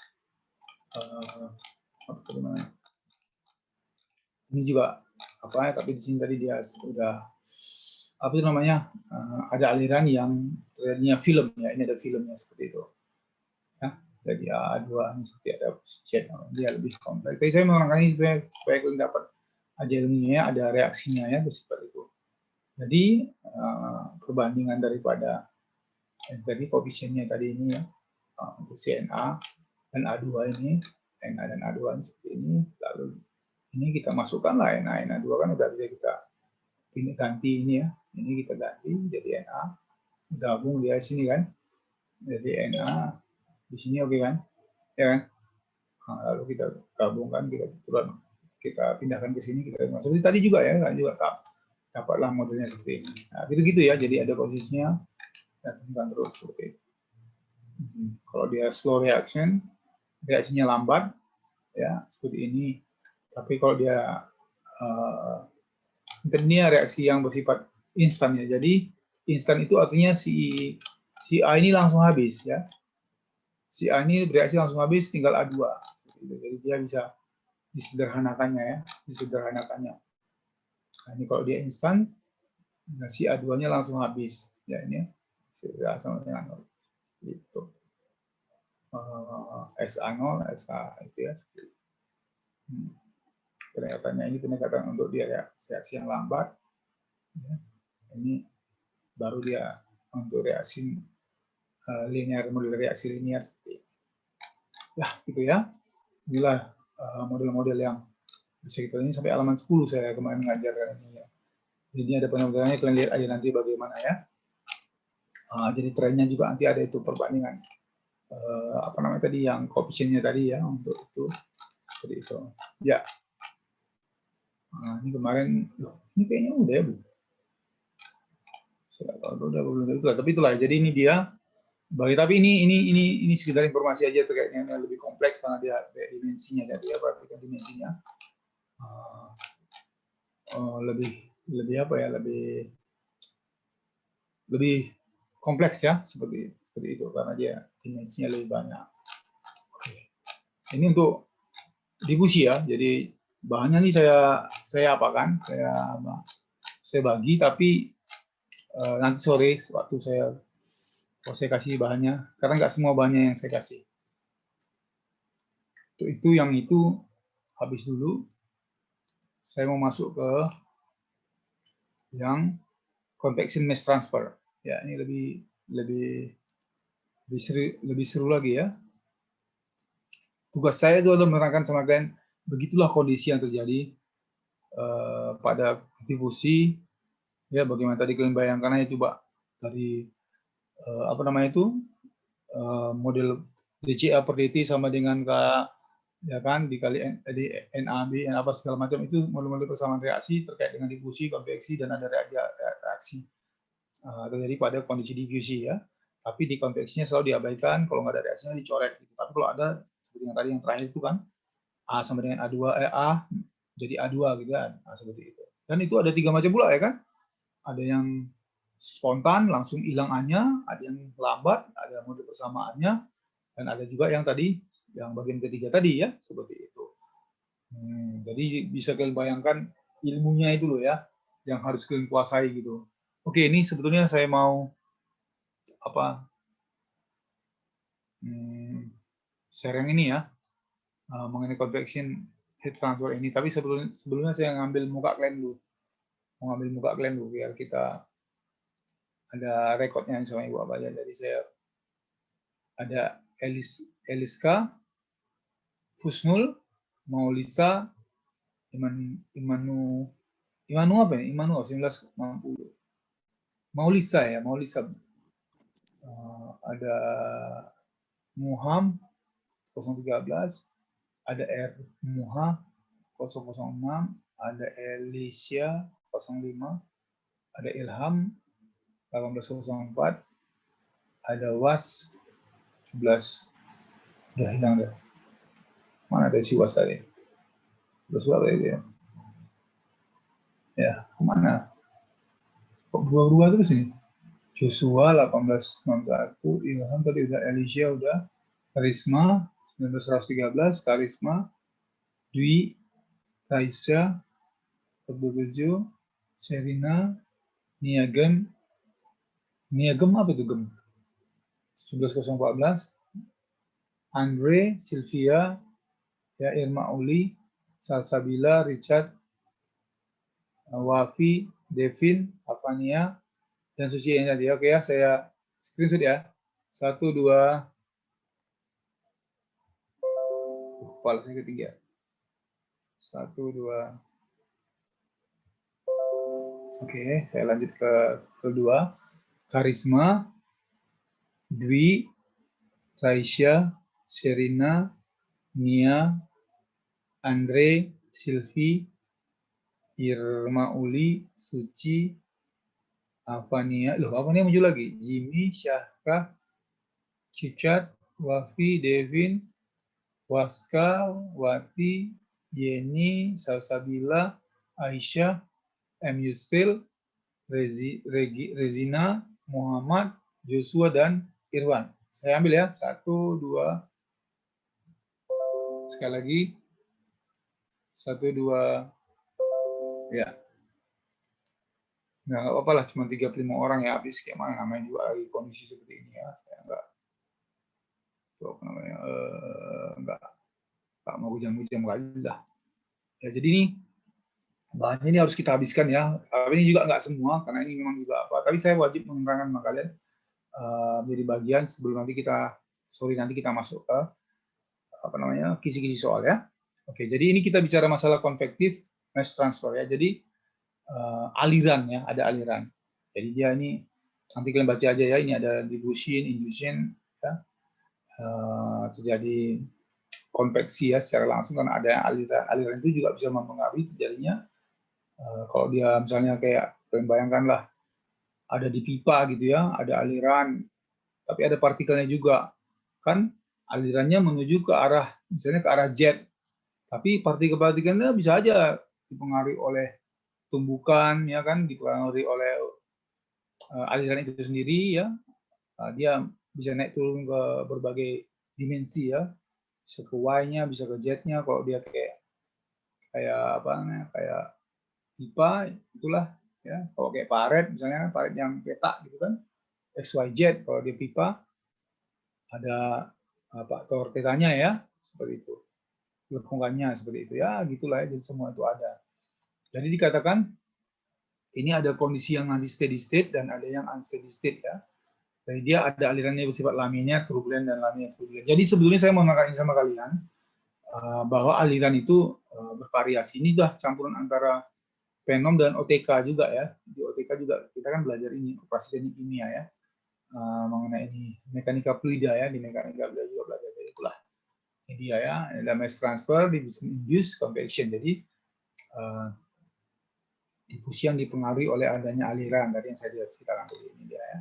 ini juga apa ya, tapi di sini tadi dia sudah apa itu namanya, ada aliran yang terjadinya film, ya. Ini ada filmnya seperti itu, ya. Jadi A2 ini seperti ada jet, dia lebih kompleks. Tapi saya menerangkan ini supaya kalian dapat aja ilmunya, ada reaksinya, ya, seperti itu. Jadi perbandingan daripada tadi koefisiennya tadi ini, ya, untuk CNA dan A2 ini, Na dan A2 ini seperti ini, lalu ini kita masukkan lah Na2 kan udah bisa kita ini ganti ini, ya, ini kita ganti jadi Na, gabung di sini kan, jadi Na di sini, oke kan, ya kan. Nah, lalu kita gabungkan, kita pindahkan ke sini, kita seperti tadi juga, ya, kan juga dapatlah modelnya seperti ini. Nah, gitu-gitu, ya. Jadi ada posisinya dan temukan terus seperti itu. Kalau dia slow reaction, reaksinya lambat, ya, seperti ini. Tapi kalau dia ini reaksi yang bersifat instan, ya. Jadi instan itu artinya si A ini langsung habis, ya. Si A ini bereaksi langsung habis, tinggal A2. Jadi dia bisa disederhanakannya, ya, disederhanakannya. Nah, ini kalau dia instan, nah, si A2-nya langsung habis, ya, ini sudah sama dengan 0. Itu SA0, SA itu, ya. Pendekatannya ini pendekatan untuk dia, ya, reaksi yang lambat, ya. Ini baru dia untuk reaksi linear, model reaksi linear seperti ini. Ya, gitu, ya. Inilah model-model yang bisa kita ini sampai halaman 10 saya kemarin mengajarkan ini, ya. Jadi ini ada penampilannya, kalian lihat aja nanti bagaimana, ya. Jadi trennya juga nanti ada itu perbandingan apa namanya tadi yang koefisiennya tadi, ya, untuk itu seperti itu, ya. Ini kemarin, ini kayaknya udah, ya, Bu. Saya tahu udah belum itu, tapi itulah. Jadi ini dia tapi ini sekedar informasi aja, terkaitnya lebih kompleks karena dia dimensinya, dia perhatikan dimensinya lebih apa ya, lebih kompleks, ya, seperti itu karena dia dimensinya lebih banyak. Oke. Ini untuk difusi, ya. Jadi bahannya ini saya apakan, saya bagi, tapi nanti sore waktu saya kasih bahannya, karena nggak semua bahannya yang saya kasih. Yang itu habis dulu. Saya mau masuk ke yang convection mass transfer. Ya, ini lebih seru lagi, ya. tugas saya itu adalah menerangkan sama kalian begitulah kondisi yang terjadi pada difusi, ya bagaimana tadi kalian bayangkan aja coba dari apa namanya itu model DCA per dt sama dengan ya kan dikali di NAB, apa segala macam, itu model-model persamaan reaksi terkait dengan difusi, konveksi, dan ada reaksi terjadi pada kondisi difusi ya. Tapi di konveksinya selalu diabaikan, kalau nggak ada reaksinya dicoret. Gitu. Tapi kalau ada seperti yang tadi yang terakhir itu kan A sama dengan A2, A jadi A2 gitu kan, seperti itu. Dan itu ada 3 macam pula ya kan. Ada yang spontan langsung hilang A-nya, ada yang lambat, ada model persamaannya, dan ada juga yang tadi yang bagian ketiga tadi ya, seperti itu. Jadi bisa kalian bayangkan ilmunya itu loh ya, yang harus kalian kuasai gitu. Oke, ini sebetulnya saya mau apa sharing ini ya mengenai convection heat transfer ini. Tapi sebelumnya saya ngambil muka kalian dulu, mau ngambil muka kalian dulu biar kita ada rekodnya sama Ibu apa aja. Jadi saya ada Eliska, Husnul, Maulisa, Imanu apa ya? Imanu 1960. Maulisa ya, Maulisa. Ada Muham 013, ada R Muha 006, ada Elisha 05, ada Ilham 1804, ada Was 11. Udah hilang deh. Mana ada si Was tadi? Terus berapa ya? Ya, kemana? Kok berubah terus ini? Joshua 1861, Ilham tadi udah, Elisha udah, Karisma 1913, Karisma, Dwi, Raisya 47, Serina, Niagem apa itu Gem? 11014, Andre, Sylvia, ya Irma Uli, Salsabila, Richard, Wafi, Devin, Avania, dan Susi yang tadi. Oke ya, saya screenshot ya. 1, 2. Kepala saya ketiga. 1, 2. Oke, saya lanjut ke kedua. Karisma, Dwi, Raisya, Serina, Nia, Andre, Silvi, Irma Uli, Suci, Avania, Avania muncul lagi. Jimmy, Syahra, Cicat, Wafi, Devin, Waska, Wati, Yeni, Salsabila, Aisyah, M. Yusril, Rezina, Muhammad, Joshua, dan Irwan. Saya ambil ya, 1, 2. Sekali lagi. 1, 2. Ya. Nah, nggak apa-apa lah, cuma 35 orang ya, habis kayak mana namanya juga lagi kondisi seperti ini ya. Saya nggak mau hujan-hujan lagi lah. Ya, jadi ini bahannya ini harus kita habiskan ya. Tapi ini juga nggak semua, karena ini memang juga apa. Tapi saya wajib menerangkan sama kalian menjadi bagian sebelum nanti kita masuk ke apa namanya kisi-kisi soal ya. Oke, jadi ini kita bicara masalah convective mass transfer ya. Jadi aliran ya, ada aliran. Jadi dia ini nanti kalian baca aja ya. Ini ada diffusion, induction ya. Terjadi konveksi ya secara langsung karena ada aliran itu juga bisa mempengaruhi terjadinya kalau dia misalnya kayak kalian bayangkanlah ada di pipa gitu ya, ada aliran tapi ada partikelnya juga kan, alirannya menuju ke arah misalnya ke arah jet, tapi partikel-partikelnya bisa aja dipengaruhi oleh tumbukan ya kan, dipengaruhi oleh aliran itu sendiri ya. Dia bisa naik turun ke berbagai dimensi ya, bisa ke Y-nya, bisa ke Z-nya. Kalau dia kayak apa namanya, kayak pipa itulah ya. Kalau kayak paret misalnya, paret yang petak gitu kan, XYZ. Kalau dia pipa ada faktor tetanya ya, seperti itu. Lengkungannya seperti itu ya, gitulah ya. Jadi semua itu ada. Jadi dikatakan ini ada kondisi yang nanti steady state dan ada yang unsteady state ya. Jadi dia ada alirannya bersifat laminar, turbulen, dan laminar turbulen. Jadi sebetulnya saya mau menerangkan sama kalian, bahwa aliran itu bervariasi. Ini sudah campuran antara Phenom dan OTK juga ya. Di OTK juga kita kan belajar ini operasi teknik kimia ya, mengenai ini mekanika fluida ya, di mekanika fluida juga belajar dari itulah. Ini dia ya, ada mass transfer, diffusion induced convection. Jadi difusi yang dipengaruhi oleh adanya aliran tadi yang saya ceritakan tadi, ini dia ya.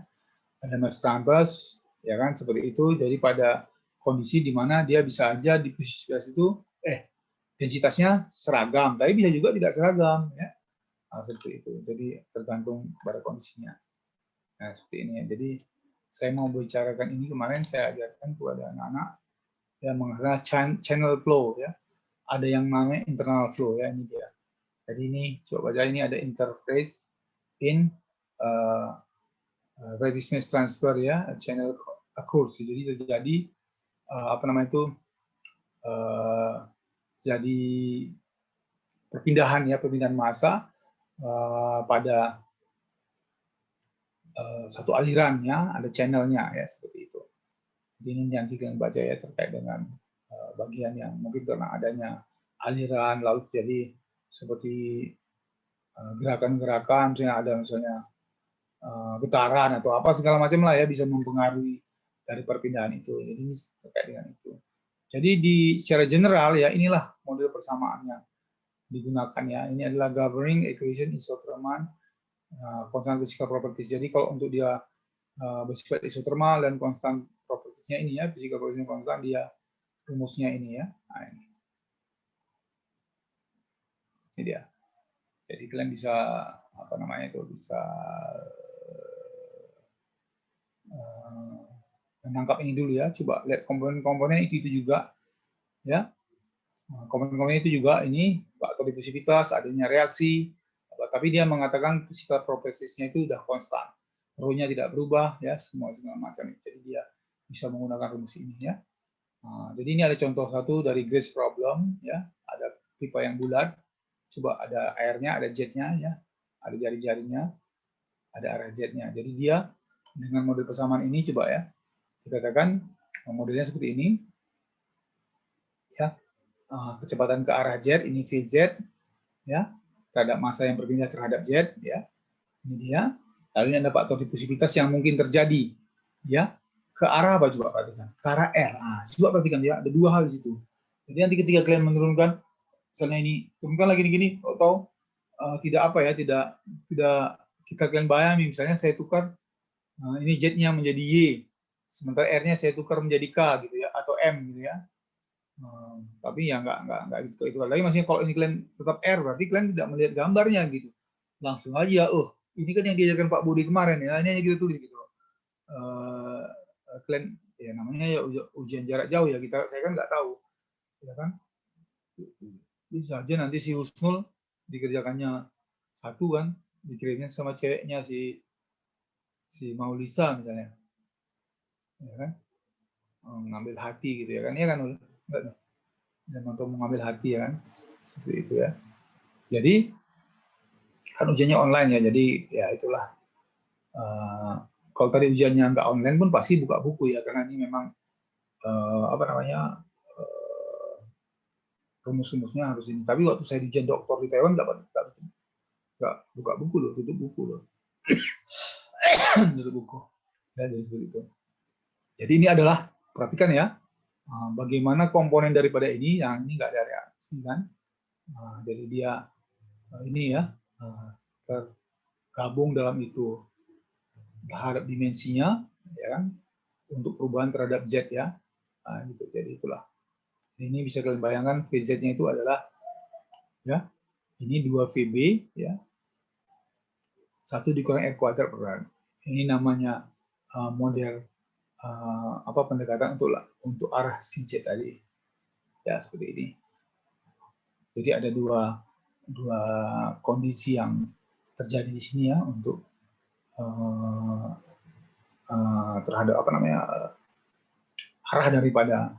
Ada mass transfer ya kan seperti itu. Jadi pada kondisi di mana dia bisa aja difusi itu densitasnya seragam, tapi bisa juga tidak seragam ya. Seperti itu. Jadi tergantung pada kondisinya. Nah, seperti ini ya. Jadi saya mau bicarakan ini kemarin saya ajarkan kepada anak-anak yang mengenai channel flow ya. Ada yang namanya internal flow ya, ini dia. Jadi ini coba baca, ini ada interface in resistance transfer ya, channel occurs. Jadi terjadi apa namanya itu jadi perpindahan massa pada satu alirannya, ada channelnya ya, seperti itu. Jadi ini yang kita baca ya, terkait dengan bagian yang mungkin karena adanya aliran lalu jadi seperti gerakan-gerakan, misalnya ada getaran atau apa segala macam lah ya, bisa mempengaruhi dari perpindahan itu. Jadi ini terkait dengan itu. Jadi secara general ya, inilah model persamaan yang digunakan ya. Ini adalah governing equation isotermal constant physical properties. Jadi kalau untuk dia bersifat isotermal dan constant propertiesnya ini ya, physical propertiesnya konstan, dia rumusnya ini ya. Nah, ini dia. Jadi kalian bisa apa namanya itu, bisa menangkap ini dulu ya. Coba lihat komponen-komponen itu juga ya. Komponen-komponen itu juga ini faktor difusivitas, adanya reaksi, tapi dia mengatakan physical propertiesnya itu sudah konstan, rho-nya tidak berubah ya, semua segala macam. Jadi dia bisa menggunakan rumus ini ya. Jadi ini ada contoh satu dari Grace problem ya, ada pipa yang bulat, coba ada airnya, ada jetnya ya, ada jari-jarinya, ada arah jetnya. Jadi dia dengan model persamaan ini coba ya, kita katakan modelnya seperti ini ya. Kecepatan ke arah jet ini Vz ya, terhadap massa yang berpindah terhadap jet ya, ini dia. Lalu ini ada faktor difusivitas yang mungkin terjadi ya, ke arah apa coba perhatikan, ke arah R. Coba perhatikan ya, ada dua hal di situ. Jadi nanti ketika kalian menurunkan, misalnya ini turunkan lagi gini, atau tidak apa ya, tidak kita kalian bayangin, misalnya saya tukar ini jetnya menjadi Y, sementara R-nya saya tukar menjadi K gitu ya, atau M gitu ya. Tapi ya nggak gitu itu lagi. Maksudnya kalau ini kalian tetap R, berarti kalian tidak melihat gambarnya gitu, langsung aja ini kan yang diajarkan Pak Budi kemarin ya, ini hanya kita tulis gitu. Kalian ya namanya ya ujian jarak jauh ya, saya kan nggak tahu ya kan, bisa aja nanti si Husnul dikerjakannya satu kan, dikirimnya sama ceweknya si Maulisa misalnya ya kan, ngambil hati gitu ya kan, ya kan dan untuk mengambil hati ya kan, seperti itu ya. Jadi kan ujiannya online ya, jadi ya itulah. Kalau tadi ujiannya nggak online pun pasti buka buku ya, karena ini memang apa namanya rumus-rumusnya harus ini. Tapi waktu saya ujian doktor di Taiwan nggak buka buku loh, tutup buku loh. Tutup buku. Ya, jadi seperti itu. Jadi ini adalah, perhatikan ya, bagaimana komponen daripada ini, yang ini nggak ada reaksi kan. Jadi dia ini ya, tergabung dalam itu terhadap dimensinya ya kan, untuk perubahan terhadap Z ya. Gitu. Jadi itulah. Ini bisa kalian bayangkan VZ-nya itu adalah ya, ini 2 VB ya. 1 dikurang R kuadrat per R. Ini namanya model apa pendekatan untuk arah si Z tadi. Ya, seperti ini. Jadi ada dua kondisi yang terjadi di sini ya, untuk terhadap apa namanya arah daripada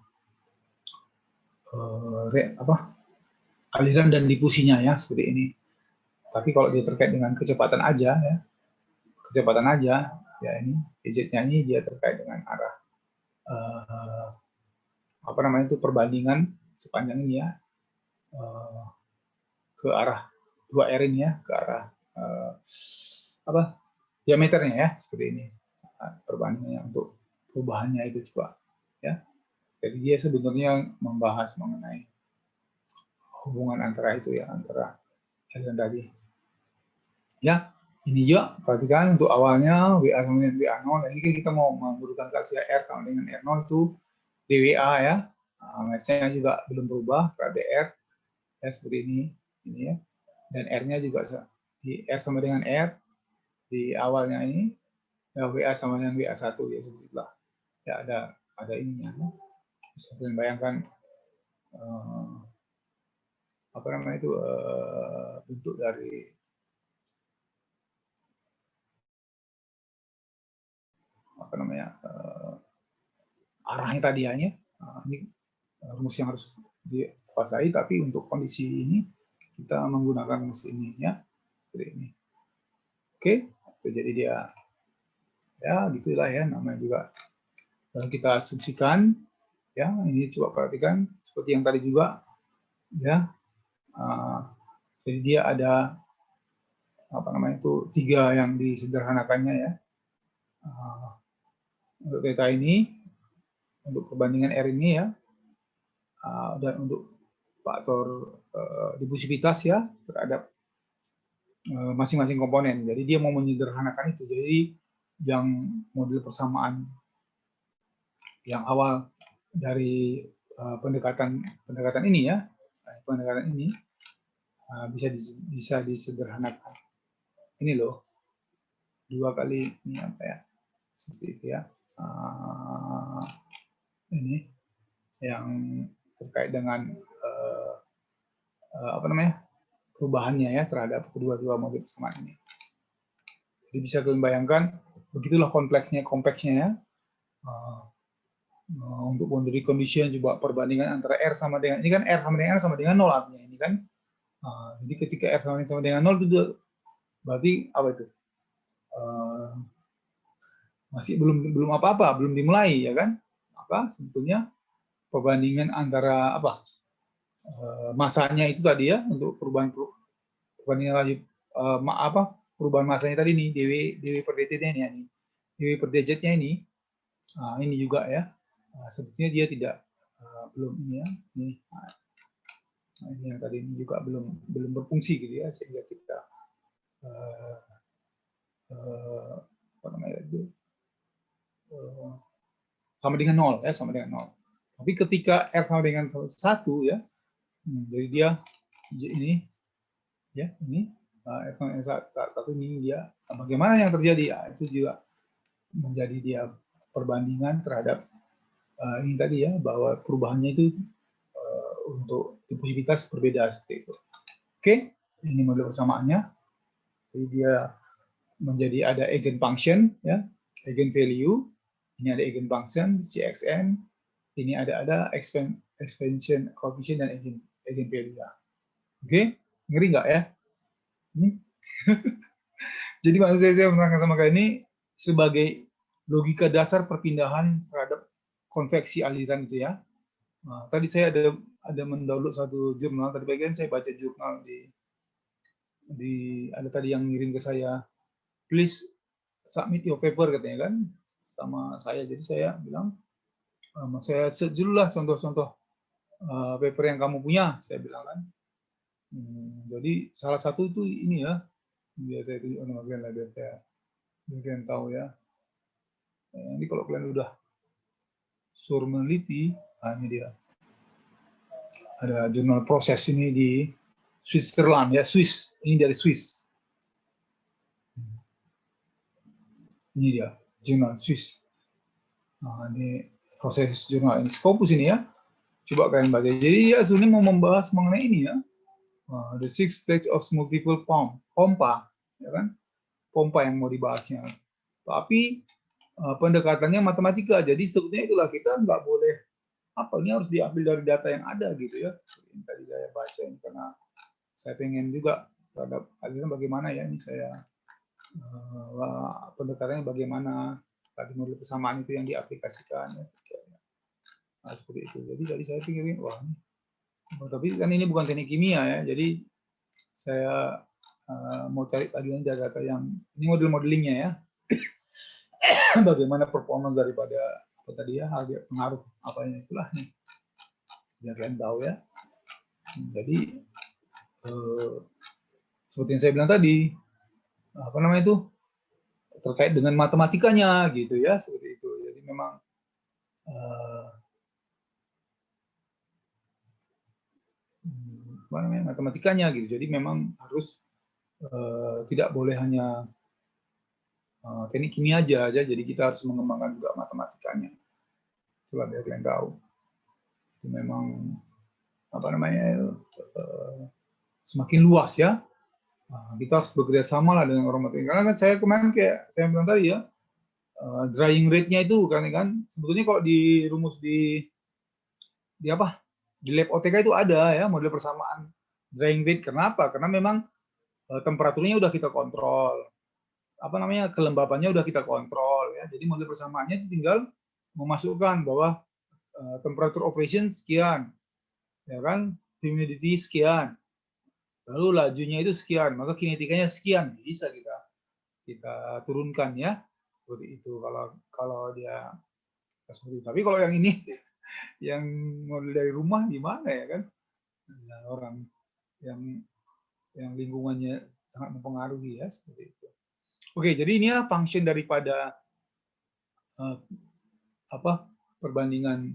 aliran dan difusinya ya, seperti ini. Tapi kalau dia terkait dengan kecepatan aja ya, ya ini Z-nya ini dia terkait dengan arah apa namanya itu, perbandingan sepanjang ini ya, ke arah 2R ini ya, ke arah diameternya ya, seperti ini. Perbandingannya untuk perubahannya itu coba ya. Jadi dia sebenarnya membahas mengenai hubungan antara itu ya, antara aliran tadi. Ya, ini juga perhatikan untuk awalnya WA sama dengan WA0. Jadi kita mau menggunakan kalsium R sama dengan R0 itu DWA ya. Match-nya juga belum berubah pada R ya, seperti ini ya. Dan R-nya juga di R sama dengan R di awalnya ini ya, WA sama dengan WA1 ya, seperti itulah. Ya ada ininya. Bisa kalian bayangkan apa namanya itu bentuk dari apa namanya arahnya tadi hanya ini rumus yang harus dikuasai, tapi untuk kondisi ini kita menggunakan rumus ini ya, seperti ini. Oke, jadi dia ya gitulah ya, namanya juga kita asumsikan ya. Ini coba perhatikan seperti yang tadi juga ya. Jadi dia ada apa namanya itu 3 yang disederhanakannya ya. Untuk theta ini, untuk perbandingan R ini ya, dan untuk faktor difusivitas ya terhadap masing-masing komponen. Jadi dia mau menyederhanakan itu. Jadi yang model persamaan yang awal dari pendekatan ini ya, pendekatan ini bisa disederhanakan. Ini loh, 2 kali ini apa ya, seperti itu ya. Ini yang terkait dengan apa namanya perubahannya ya terhadap kedua-dua model persamaan ini. Jadi bisa kalian bayangkan begitulah kompleksnya ya. Untuk boundary condition juga perbandingan antara R sama dengan ini kan R sama dengan 0 artinya ini kan. Jadi ketika R sama dengan 0 itu berarti apa itu? Masih belum apa-apa, belum dimulai ya kan? Maka sebetulnya perbandingan antara apa? Masanya itu tadi ya, untuk perbandingan lanjut perubahan masanya tadi nih, dw per dt-nya ini, dw per dz-nya ini. Ini juga ya. Sebetulnya dia tidak belum ini ya. Ini yang tadi ini juga belum berfungsi gitu ya, sehingga kita apa namanya itu sama dengan 0 ya, sama dengan 0. Tapi ketika R sama dengan 1 ya, jadi dia ini ya, ini R sama dengan 1 ini dia bagaimana yang terjadi ya, itu juga menjadi dia perbandingan terhadap ini tadi ya, bahwa perubahannya itu untuk difusivitas berbeda seperti itu. Oke, ini model persamaannya. Jadi dia menjadi ada eigenfunction ya, eigenvalue. Ini ada eigenfunction Cxn. Ini ada expansion coefficient dan eigenvalue. Oke, ngeri nggak ya? Jadi maksud saya menerangkan sama kalian ini sebagai logika dasar perpindahan terhadap konveksi aliran itu ya. Nah, tadi saya ada mendownload satu jurnal, tadi bagian saya baca jurnal di ada tadi yang ngirim ke saya, please submit your paper katanya kan sama saya. Jadi saya bilang saya sejelulah contoh-contoh paper yang kamu punya, saya bilang kan. Jadi salah satu itu ini ya, biar saya tunjukkan sama kalian lah, biar kalian tahu ya. Ini kalau kalian udah suruh meneliti, ini dia. Ada jurnal proses ini di Switzerland ya, Swiss. Ini dari Swiss. Ini dia, jurnal Swiss. Nah, ini proses jurnal ini Scopus ini ya. Coba kalian baca. Jadi ya sebenarnya mau membahas mengenai ini ya. The 6 stages of multiple pompa, ya kan? Pompa yang mau dibahasnya. Tapi pendekatannya matematika. Jadi sebetulnya itulah kita nggak boleh apa ini harus diambil dari data yang ada gitu ya. Ini tadi saya baca ini karena saya pengen juga terhadap aliran bagaimana ya, ini saya pendekatannya bagaimana tadi model persamaan itu yang diaplikasikan ya. Nah, seperti itu. Jadi tadi saya pikirin wah Tapi kan ini bukan teknik kimia ya, jadi saya mau cari lagi data yang ini model-modelingnya ya. Bagaimana performa daripada apa tadi ya, harga pengaruh apanya itulah nih, biar kalian tahu ya. Jadi seperti yang saya bilang tadi, apa namanya itu, terkait dengan matematikanya gitu ya, seperti itu. Jadi memang apa namanya, matematikanya gitu. Jadi memang harus tidak boleh hanya teknik kimia aja, jadi kita harus mengembangkan juga matematikanya. Itulah biar kalian tahu. Itu memang apa namanya, semakin luas ya. Kita harus bekerja sama lah dengan orang matematika. Karena kan saya kemarin kayak saya bilang tadi ya, drying rate-nya itu kan sebetulnya kalau dirumus di apa, di lab OTK itu ada ya model persamaan drying rate. Kenapa? Karena memang temperaturnya udah kita kontrol, apa namanya, kelembabannya udah kita kontrol ya. Jadi model persamaannya tinggal memasukkan bahwa temperatur operation sekian, ya kan, humidity sekian, lalu lajunya itu sekian, maka kinetikanya sekian, bisa kita turunkan ya, seperti itu. Kalau dia seperti itu. Tapi kalau yang ini yang model dari rumah gimana ya kan, nah, orang yang lingkungannya sangat mempengaruhi ya, seperti itu. Oke, jadi ini ya function daripada apa, perbandingan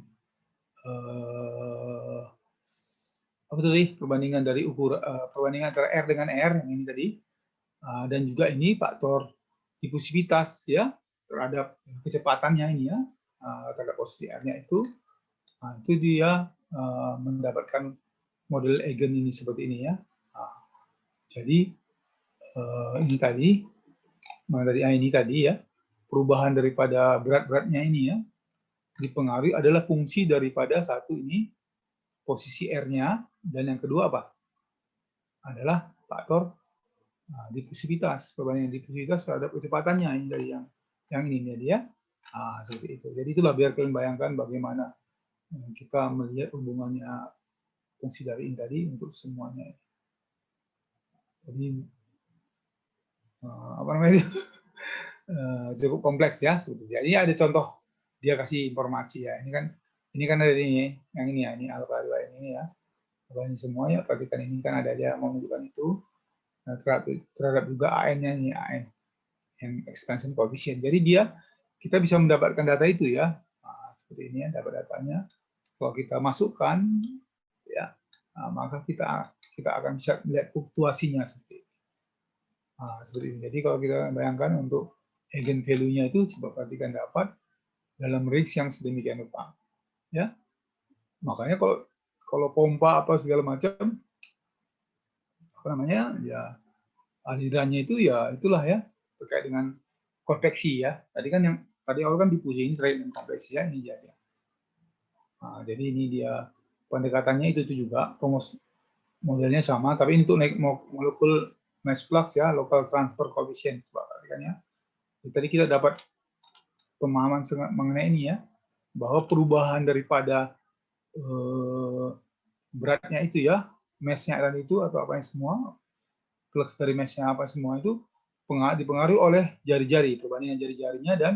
apa tadi, perbandingan dari perbandingan antara R dengan R yang ini tadi, dan juga ini faktor difusivitas ya terhadap kecepatannya ini ya, terhadap posisi R-nya itu dia mendapatkan model eigen ini seperti ini ya. Jadi ini tadi dari ini tadi ya, perubahan daripada berat-beratnya ini ya dipengaruhi adalah fungsi daripada satu ini posisi R-nya, dan yang kedua apa? Adalah faktor difusivitas, perbandingan difusivitas terhadap kecepatannya ini dari yang ini dia. Seperti itu. Jadi itulah biar kalian bayangkan bagaimana kita melihat hubungannya fungsi dari ini tadi untuk semuanya. Jadi apa namanya itu cukup kompleks ya. Jadi ada contoh dia kasih informasi ya. Ini kan ada ini yang ini ya, ini alfa 2 ini ya. Alfa ini semuanya, perhatikan ini kan ada dia menunjukkan itu. Nah, terhadap juga AN-nya ini, AN yang expansion coefficient. Jadi kita bisa mendapatkan data itu ya. Seperti ini ya, dapat datanya. Kalau kita masukkan ya, maka kita akan bisa melihat fluktuasinya seperti ini. Seperti ini. Jadi kalau kita bayangkan untuk eigen value-nya itu, coba perhatikan dapat dalam range yang sedemikian rupa. Ya, makanya kalau pompa apa segala macam, apa namanya ya, alirannya itu ya itulah ya terkait dengan konveksi ya. Tadi kan yang tadi awal kan dipusing terkait dengan konveksi ya, ini jadi. Jadi ini dia pendekatannya itu juga, modelnya sama, tapi untuk naik molekul mass flux ya, local transfer coefficient. Coba perhatikan ya. Tadi kita dapat pemahaman mengenai ini ya, bahwa perubahan daripada beratnya itu ya, mass-nya tadi itu atau apa yang semua, flux dari mass-nya apa semua itu dipengaruhi oleh jari-jari, perbandingan jari-jarinya dan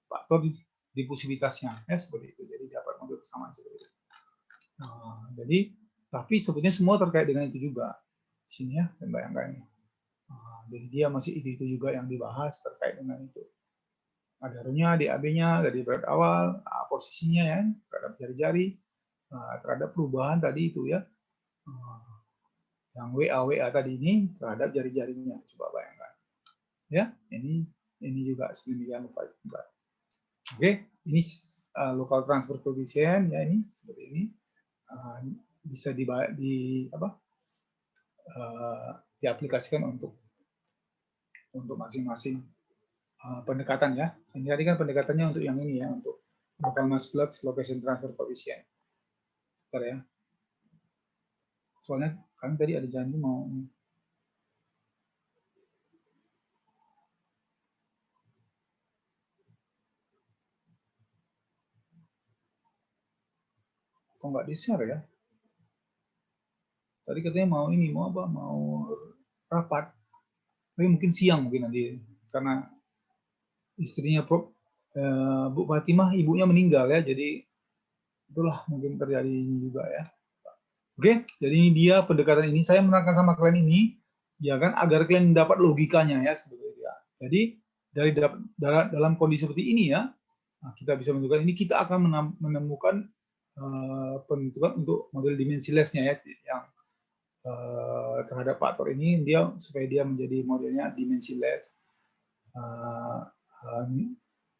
faktor difusivitasnya ya, seperti itu. Jadi dapat model persamaan seperti itu. Jadi tapi sebetulnya semua terkait dengan itu juga. Sini ya, dan bayangkan ini. Jadi dia masih itu juga yang dibahas terkait dengan itu. Ada R-nya, DAB-nya dari berat awal, posisinya ya terhadap jari-jari, terhadap perubahan tadi itu ya. Yang WA tadi ini terhadap jari-jarinya, coba bayangkan. Ya, ini juga sedemikian rupa. Oke, ini local transfer coefficient ya, ini seperti ini. Bisa diaplikasikan untuk masing-masing pendekatan ya. Ini tadi kan pendekatannya untuk yang ini ya, untuk local mass flux location transfer coefficient. Bentar ya. Soalnya kami tadi ada janji mau kok nggak di-share ya? Tadi katanya mau ini, mau apa? Mau rapat. Tapi mungkin siang mungkin nanti karena istrinya Bu Fatimah, ibunya meninggal ya, jadi itulah mungkin terjadi ini juga ya. Oke, jadi ini dia pendekatan ini. Saya menerangkan sama kalian ini, ya kan, agar kalian dapat logikanya ya sebetulnya. Jadi dalam kondisi seperti ini ya, kita bisa menentukan ini, kita akan menemukan penentuan untuk model dimensiless-nya ya, yang terhadap faktor ini dia supaya dia menjadi modelnya dimensiless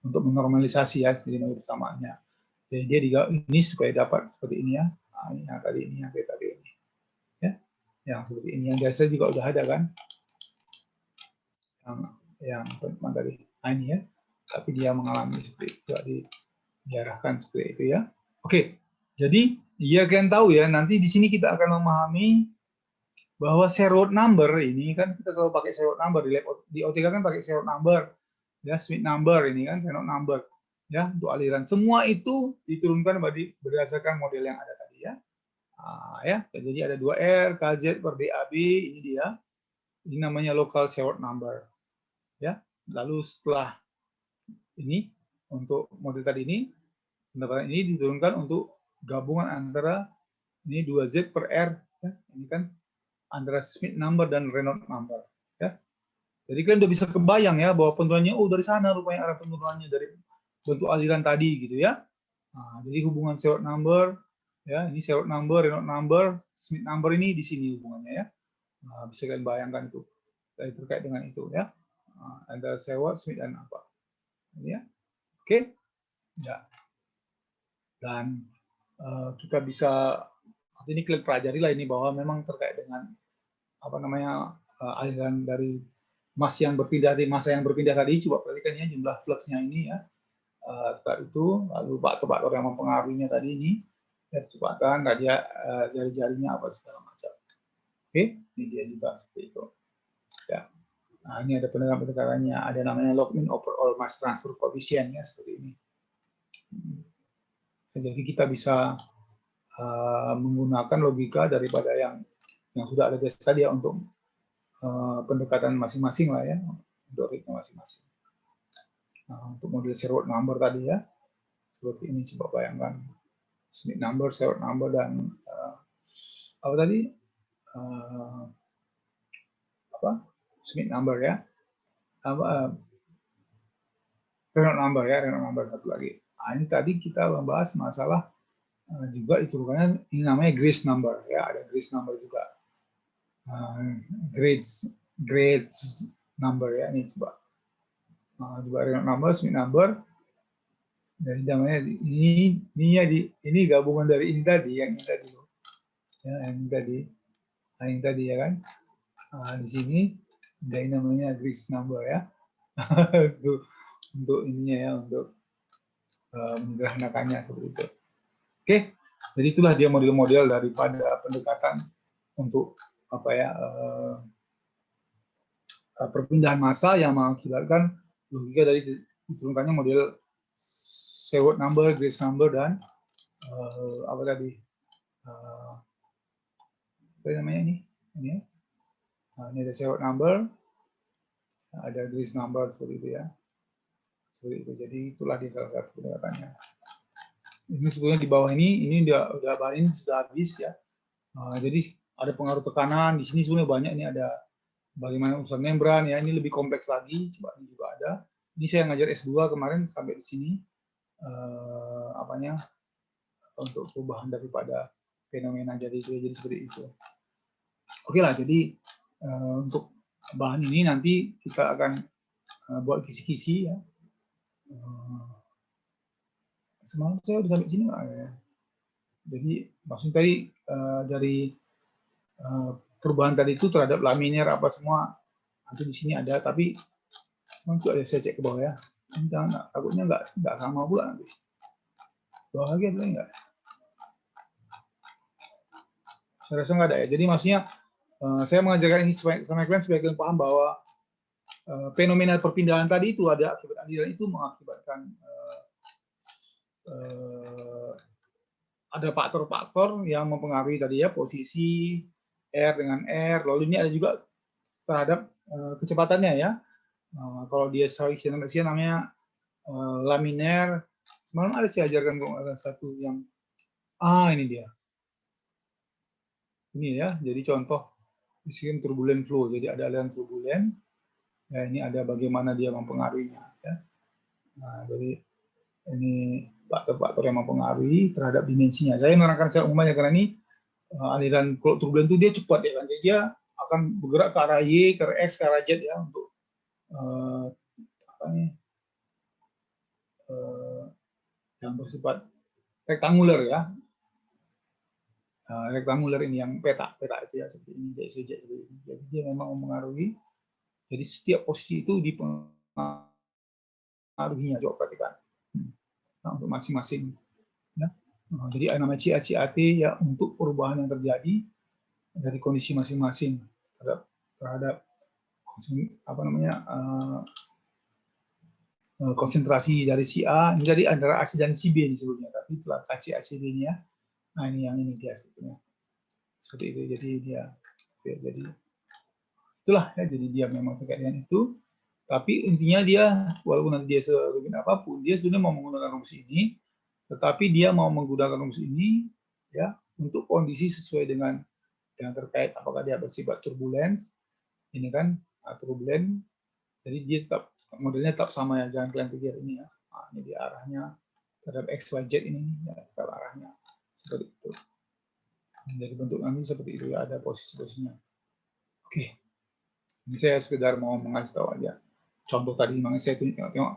untuk menormalisasi ya jadi model persamaannya. Jadi dia ini supaya dapat seperti ini ya. Nah, ini yang tadi ini yang kayak tadi ini ya, yang seperti ini yang biasa juga udah ada kan, yang teman tadi. Nah, ini ya, tapi dia mengalami seperti itu, diarahkan seperti itu ya. Oke, jadi ya kalian tahu ya, nanti di sini kita akan memahami bahwa serial number ini kan kita selalu pakai serial number di OTK kan pakai serial number ya, Smith number ini kan serial number ya untuk aliran. Semua itu diturunkan berdasarkan model yang ada tadi ya. Nah, ya, jadi ada 2R KZ per DAB, ini dia. Ini namanya local serial number ya. Lalu setelah ini untuk model tadi ini, pendapatan ini diturunkan untuk gabungan antara ini 2Z per R ya. Ini kan antara Smith number dan Reynolds number ya. Jadi kalian udah bisa kebayang ya bahwa penurunannya dari sana rupanya arah penurunannya dari bentuk aliran tadi gitu ya. Nah, jadi hubungan Seward number ya, ini Seward number, Reynolds number, Smith number ini di sini hubungannya ya. Nah, bisa kalian bayangkan itu terkait dengan itu ya. Nah, antara Seward, Smith dan apa. Ini ya. Oke. Ya. Dan kita bisa ini kalian pelajari lah ini bahwa memang terkait dengan apa namanya aliran dari mas yang berpindah di masa yang berpindah tadi, coba perhatikan ya jumlah fluxnya ini ya. Setelah itu lalu faktor-faktor yang mempengaruhinya tadi ini ya, kecepatan, jari-jarinya apa segala macam. Oke, ini dia juga seperti itu. Ya. Nah, ini ada pendekatan-pendekatannya, ada namanya log-min overall mass transfer coefficient ya seperti ini. Jadi kita bisa menggunakan logika daripada yang sudah ada tadi ya untuk pendekatan masing-masing lah ya, untuk ritme masing-masing. Nah, untuk model Sherwood number tadi ya, seperti ini coba bayangkan Smith number, Sherwood number dan apa tadi Smith number ya, Reynolds number ya, Reynolds number satu lagi. Nah, ini tadi kita membahas masalah juga hitungannya ini namanya Grace number ya, ada Grace number juga. Grades number ya, ini coba Reynolds number, Smith number. Jadi namanya ini gabungan dari ini tadi, yang ini tadi ya, yang tadi ya kan. Di sini dari namanya Grades number ya. untuk ininya ya, untuk menyederhanakannya seperti itu. Oke, jadi itulah dia model-model daripada pendekatan untuk apa ya perpindahan massa yang mengakibatkan logika dari diturunkannya model Sherwood number, Grace number dan apa tadi apa namanya ini ya. Ini ada Sherwood number, ada Grace number seperti itu ya. Seperti itu. Jadi itulah di salah satu pendekatannya. Ini sebetulnya di bawah ini udah bahan sudah habis ya. Jadi ada pengaruh tekanan di sini sebenarnya banyak, ini ada bagaimana urusan membran ya, ini lebih kompleks lagi, coba ini juga ada. Ini saya ngajar S2 kemarin sampai di sini apanya untuk perubahan daripada fenomena jadi seperti itu. Oke lah, jadi untuk bahan ini nanti kita akan buat kisi-kisi ya. Semalam saya udah sampai sini nggak ya? Jadi maksudnya tadi dari perubahan tadi itu terhadap laminer apa semua nanti di sini ada, tapi semua juga ada, saya cek ke bawah ya. Jangan, takutnya nggak sama pula nanti. Bawah lagi ada nggak? Saya rasa nggak ada ya. Jadi maksudnya saya mengajarkan ini sama kalian supaya kalian paham bahwa fenomena perpindahan tadi itu ada akibat aliran itu mengakibatkan ada faktor-faktor yang mempengaruhi tadi ya posisi, R dengan R. Lalu ini ada juga terhadap kecepatannya ya. Kalau dia Malaysia namanya laminar. Semalam ada saya ajarkan ada satu yang ini dia. Ini ya. Jadi contoh sistem turbulent flow. Jadi ada aliran turbulen. Ya, ini ada bagaimana dia mempengaruhinya. Ya. Nah, jadi ini faktor-faktor yang mempengaruhi terhadap dimensinya. Saya menerangkan secara umum aja karena ini aliran turbulen itu dia cepat ya kan. Jadi dia akan bergerak ke arah Y, ke arah X, ke arah Z ya untuk yang bersifat rektanguler ya. Rektanguler ini yang peta itu ya seperti ini, seperti ini. Jadi dia memang mempengaruhi. Jadi setiap posisi itu dipengaruhinya, coba perhatikan. Nah, untuk masing-masing. Ya. Jadi ada namanya CAT ya untuk perubahan yang terjadi dari kondisi masing-masing terhadap apa namanya konsentrasi dari si A, ini dari antara AC dan si B ini sebelumnya, tapi telah ACD ini ya. Nah ini yang ini dia sebetulnya seperti itu. Jadi dia jadi itulah ya, jadi dia memang terkait dengan itu. Tapi intinya dia walaupun nanti dia serumit apapun, dia sebenarnya mau menggunakan rumus ini, tetapi dia mau menggunakan rumus ini ya untuk kondisi sesuai dengan yang terkait apakah dia bersifat turbulence ini kan turbulent, jadi dia tetap modelnya tetap sama ya, jangan kalian pikir ini ya. Nah, ini dia arahnya terhadap X, Y, Z ini ya, tetap arahnya seperti itu. Jadi bentuk nanti seperti itu ya, ada posisi-posisinya. Oke, ini saya sekedar mau mengasih tahu aja. Contoh tadi memang saya tengok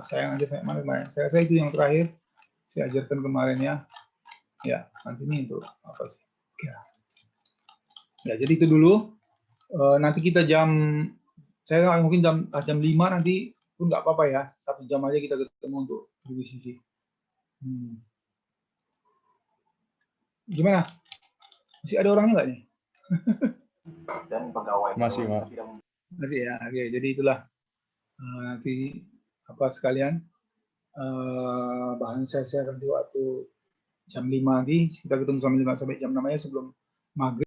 saya aja saya mana saya itu yang terakhir saya ajarkan kemarin ya. Ya, nanti ini untuk apa sih? Oke. Ya, jadi itu dulu. Nanti kita saya mungkin jam 5 nanti pun nggak apa-apa ya. 1 jam aja kita ketemu untuk diskusi. Gimana? Masih ada orangnya nggak nih? Masih, Pak. Masih ya. Oke, jadi itulah nanti apa sekalian bahan saya nanti waktu jam 5 nanti kita ketemu sampai jam 6 aja sebelum maghrib.